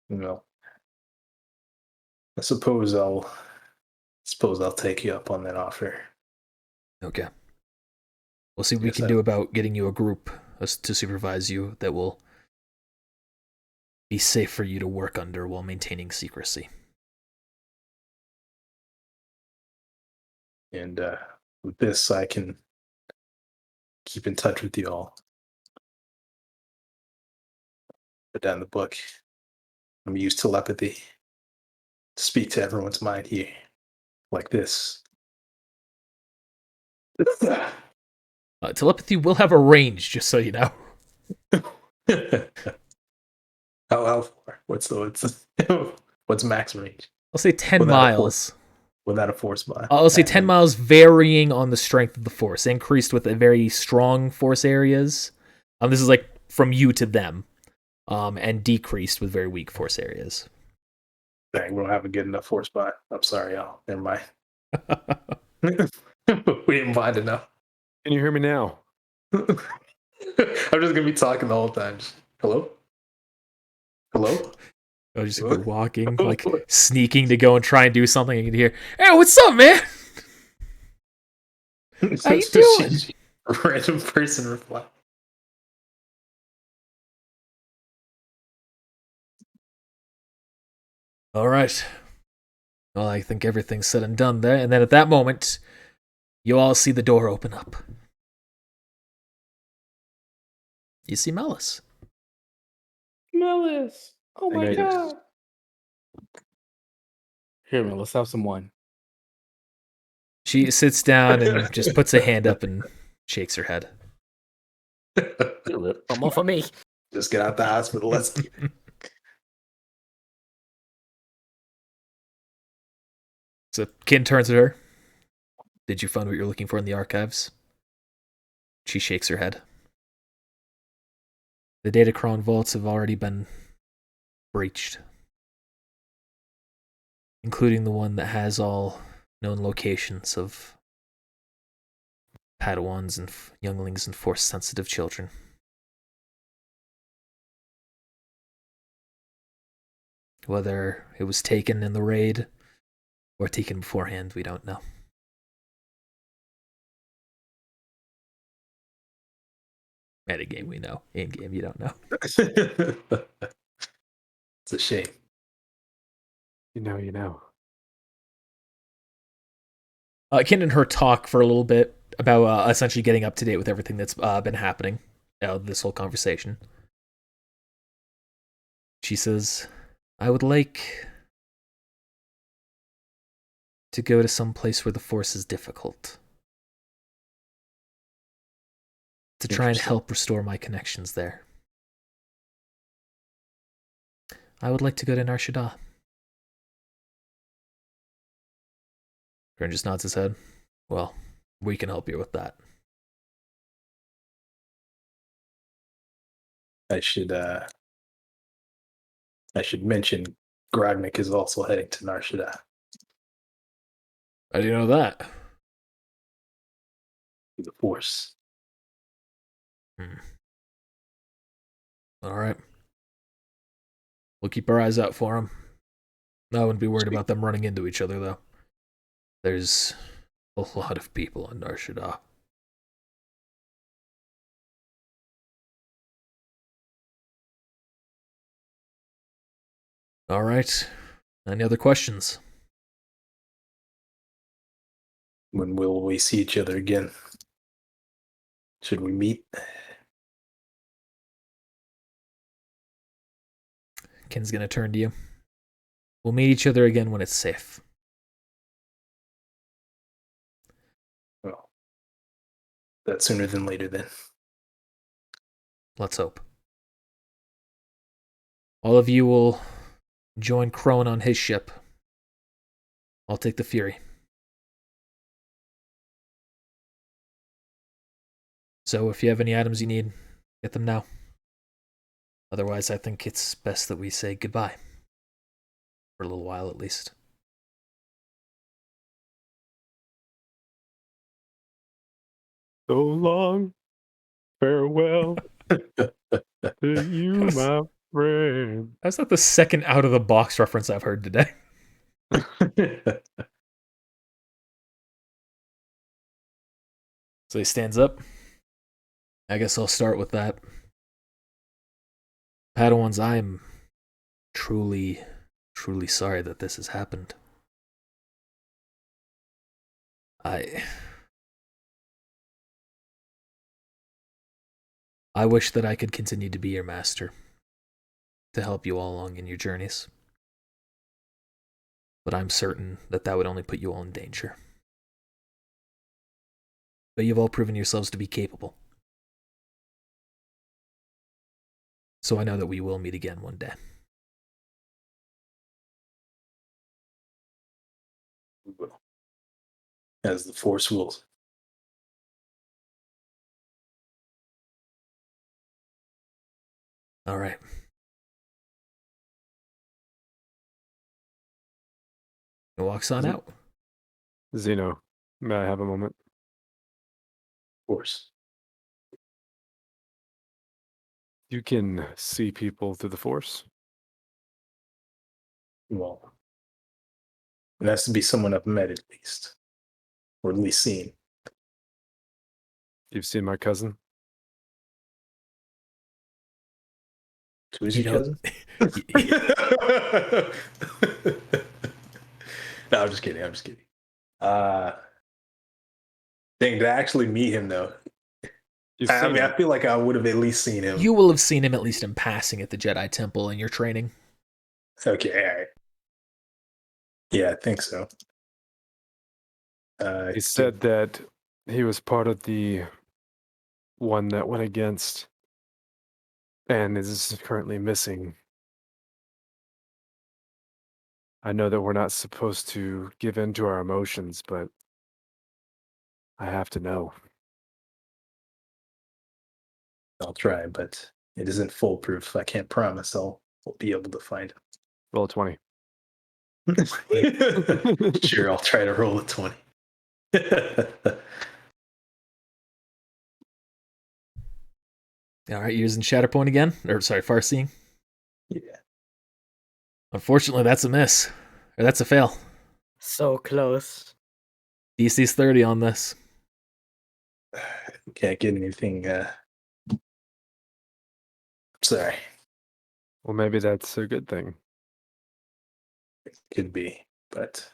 Well, I suppose I'll take you up on that offer. Okay. We'll see what we Yes, can I- do about getting you a group to supervise you that will be safe for you to work under while maintaining secrecy. And with this, I can keep in touch with you all. Put down the book. I'm used telepathy to speak to everyone's mind here, like this. Telepathy will have a range, just so you know. How far? What's max range? I'll say 10 Without a miles. Without a force bar. I'll say 10 miles varying on the strength of the force, increased with a very strong force areas. This is like from you to them, and decreased with very weak force areas. Dang, we don't have a good enough force bar. I'm sorry, y'all. Never mind. We didn't find enough. Can you hear me now? I'm just gonna be talking the whole time. Just, hello? Hello? I'll just be walking, like sneaking to go and try and do something. You can hear, "Hey, what's up, man? How you doing?" Random person reply. All right. Well, I think everything's said and done there. And then at that moment, you all see the door open up. You see Melis. Melis! Oh I my know you- god! Here, man, let's have some wine. She sits down and just puts a hand up and shakes her head. Here, Rip. One more for me. Just get out the hospital. Let's get it. So Kin turns at her. Did you find what you're looking for in the archives? She shakes her head. The Datacron vaults have already been breached, including the one that has all known locations of Padawans and younglings and Force-sensitive children. Whether it was taken in the raid or taken beforehand, we don't know. Metagame, we know. In-game, you don't know. It's a shame. You know. Kin and her talk for a little bit about essentially getting up to date with everything that's been happening. This whole conversation. She says, I would like to go to some place where the Force is difficult. To try and help restore my connections there. I would like to go to Nar Shaddaa. Krone just nods his head. Well, we can help you with that. I should mention Grognik is also heading to Nar Shaddaa. How do you know that? The Force. All right. We'll keep our eyes out for them. I wouldn't be worried about them running into each other, though. There's a lot of people on Nar Shaddaa. All right. Any other questions? When will we see each other again? Should we meet? Ken's gonna turn to you. We'll meet each other again when it's safe. Well, that's sooner than later then. Let's hope. All of you will join Krone on his ship. I'll take the Fury. So if you have any items you need, get them now. Otherwise, I think it's best that we say goodbye. For a little while, at least. So long. Farewell to you, my friend. That's not the second out-of-the-box reference I've heard today. So he stands up. I guess I'll start with that. Padawans, I am truly, truly sorry that this has happened. I wish that I could continue to be your master, to help you all along in your journeys. But I'm certain that that would only put you all in danger. But you've all proven yourselves to be capable. So I know that we will meet again one day. We will. As the Force wills. All right. He walks on out. Zeno, may I have a moment? Of course. You can see people through the Force. Well, it has to be someone I've met at least. Or at least seen. You've seen my cousin? Who is You your know- cousin? No, I'm just kidding. Dang, to actually meet him though. You've I seen mean, him. I feel like I would have at least seen him. You will have seen him at least in passing at the Jedi Temple in your training. Okay, all right. Yeah, I think so. He said that he was part of the one that went against and is currently missing. I know that we're not supposed to give in to our emotions, but I have to know. I'll try, but it isn't foolproof. I can't promise I'll be able to find Roll a 20. him. Sure, I'll try to roll a 20. All right, you're using Shatterpoint again, or sorry, Farseeing. Yeah. Unfortunately, that's a miss, or that's a fail. So close. DC's 30 on this. Can't get anything. Sorry. Well, maybe that's a good thing. Could be, but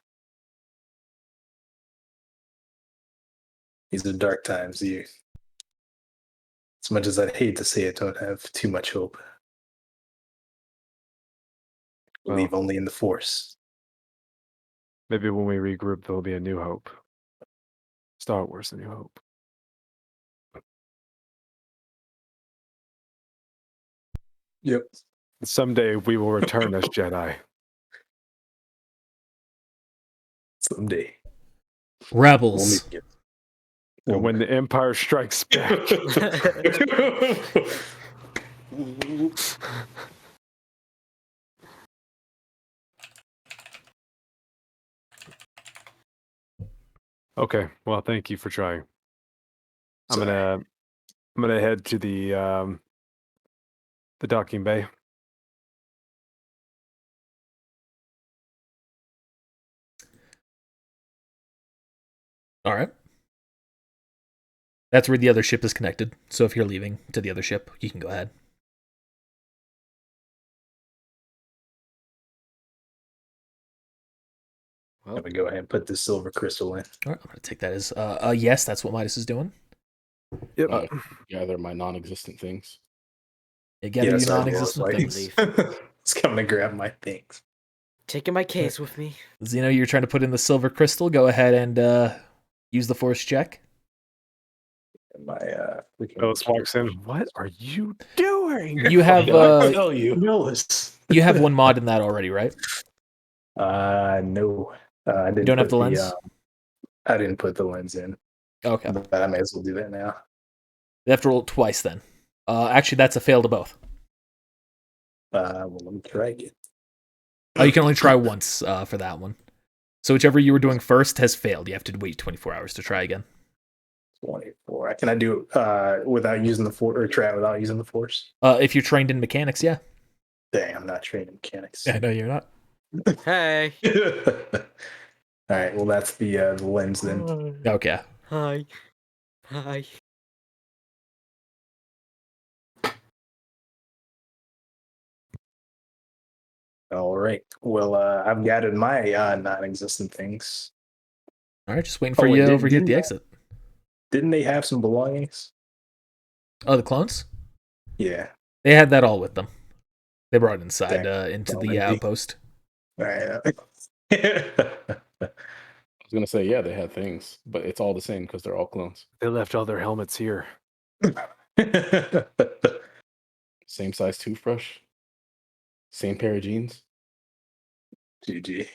these are dark times. You, as much as I'd hate to say it, don't have too much hope. Believe only in the Force. Maybe when we regroup, there'll be a new hope. Star Wars: A New Hope. Yep. Someday we will return as Jedi. Someday. Rebels. And when the Empire strikes back. Okay, well, thank you for trying. I'm gonna head to the docking bay. All right. That's where the other ship is connected. So if you're leaving to the other ship, you can go ahead. I'm gonna go ahead and put the silver crystal in. All right, I'm gonna take that as yes. That's what Midas is doing. Yep. Gather my non-existent things. Gather Yes, your I will. non-existent Like, things. It's coming to grab my things. Taking my case with me. Zeno, you're trying to put in the silver crystal. Go ahead and use the force check. My Ghost walks in. What are you doing? You have I tell you. Willis. you have one mod in that already, right? No. I didn't. You don't have put the lens? I didn't put the lens in, Okay. but I may as well do that now. You have to roll it twice then. Actually, that's a fail to both. Well, let me try again. Oh, you can only try once for that one. So whichever you were doing first has failed. You have to wait 24 hours to try again. 24. Can I do it without using the force, or try it without using the force? If you're trained in mechanics, yeah. Dang, I'm not trained in mechanics. I know you're not. Hey. All right. Well, that's the lens then. Okay. Hi. Hi. All right. Well, I've gathered my non-existent things. All right, just waiting for Oh, you and over here at didn't the they- exit. Didn't they have some belongings? Oh, the clones? Yeah. They had that all with them. They brought it inside Dang. into Well, the maybe. outpost. All right. I was gonna say, yeah, they had things, but it's all the same because they're all clones. They left all their helmets here. Same size toothbrush, same pair of jeans. GG.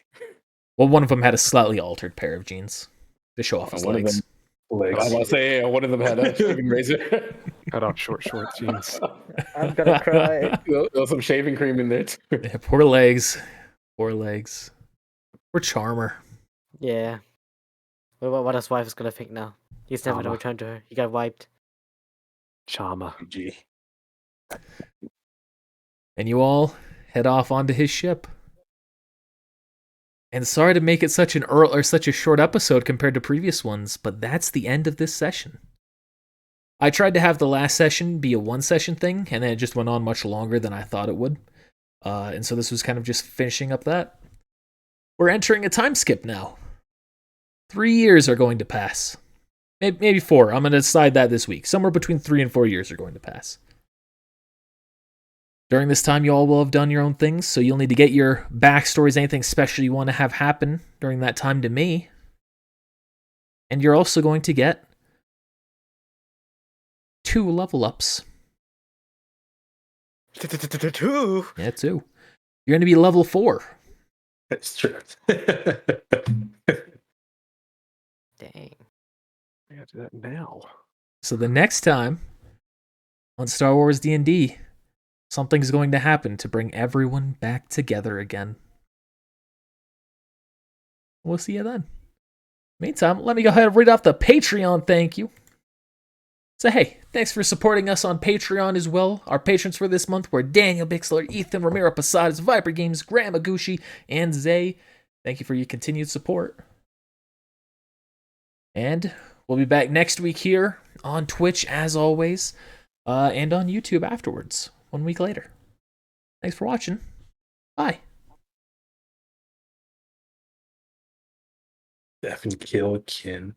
Well, one of them had a slightly altered pair of jeans to show off Oh, his one of legs. them- I was Legs. gonna say, yeah, one of them had a shaving razor. Cut off short jeans. I'm gonna cry. There was some shaving cream in there too. Yeah, poor legs. Poor legs. Poor Charmer. Yeah. What his wife is gonna think now? He's never gonna Mama. return to her. He got wiped. Chama. GG. And you all head off onto his ship. And sorry to make it such a short episode compared to previous ones, but that's the end of this session. I tried to have the last session be a one-session thing, and then it just went on much longer than I thought it would. And so this was kind of just finishing up that. We're entering a time skip now. 3 years are going to pass. Maybe 4. I'm going to decide that this week. Somewhere between 3 and 4 years are going to pass. During this time, you all will have done your own things, so you'll need to get your backstories, anything special you want to have happen during that time to me. And you're also going to get 2 level ups. 2. Yeah, 2. You're going to be level 4. That's true. Dang. I gotta do that now. So the next time on Star Wars D&D, something's going to happen to bring everyone back together again. We'll see you then. Meantime, let me go ahead and read off the Patreon thank you. So hey, thanks for supporting us on Patreon as well. Our patrons for this month were Daniel Bixler, Ethan Ramiro Posadas, Viper Games, Graham Agushi, and Zay. Thank you for your continued support. And we'll be back next week here on Twitch as always, and on YouTube afterwards, 1 week later. Thanks for watching. Bye. Definitely kill Kin.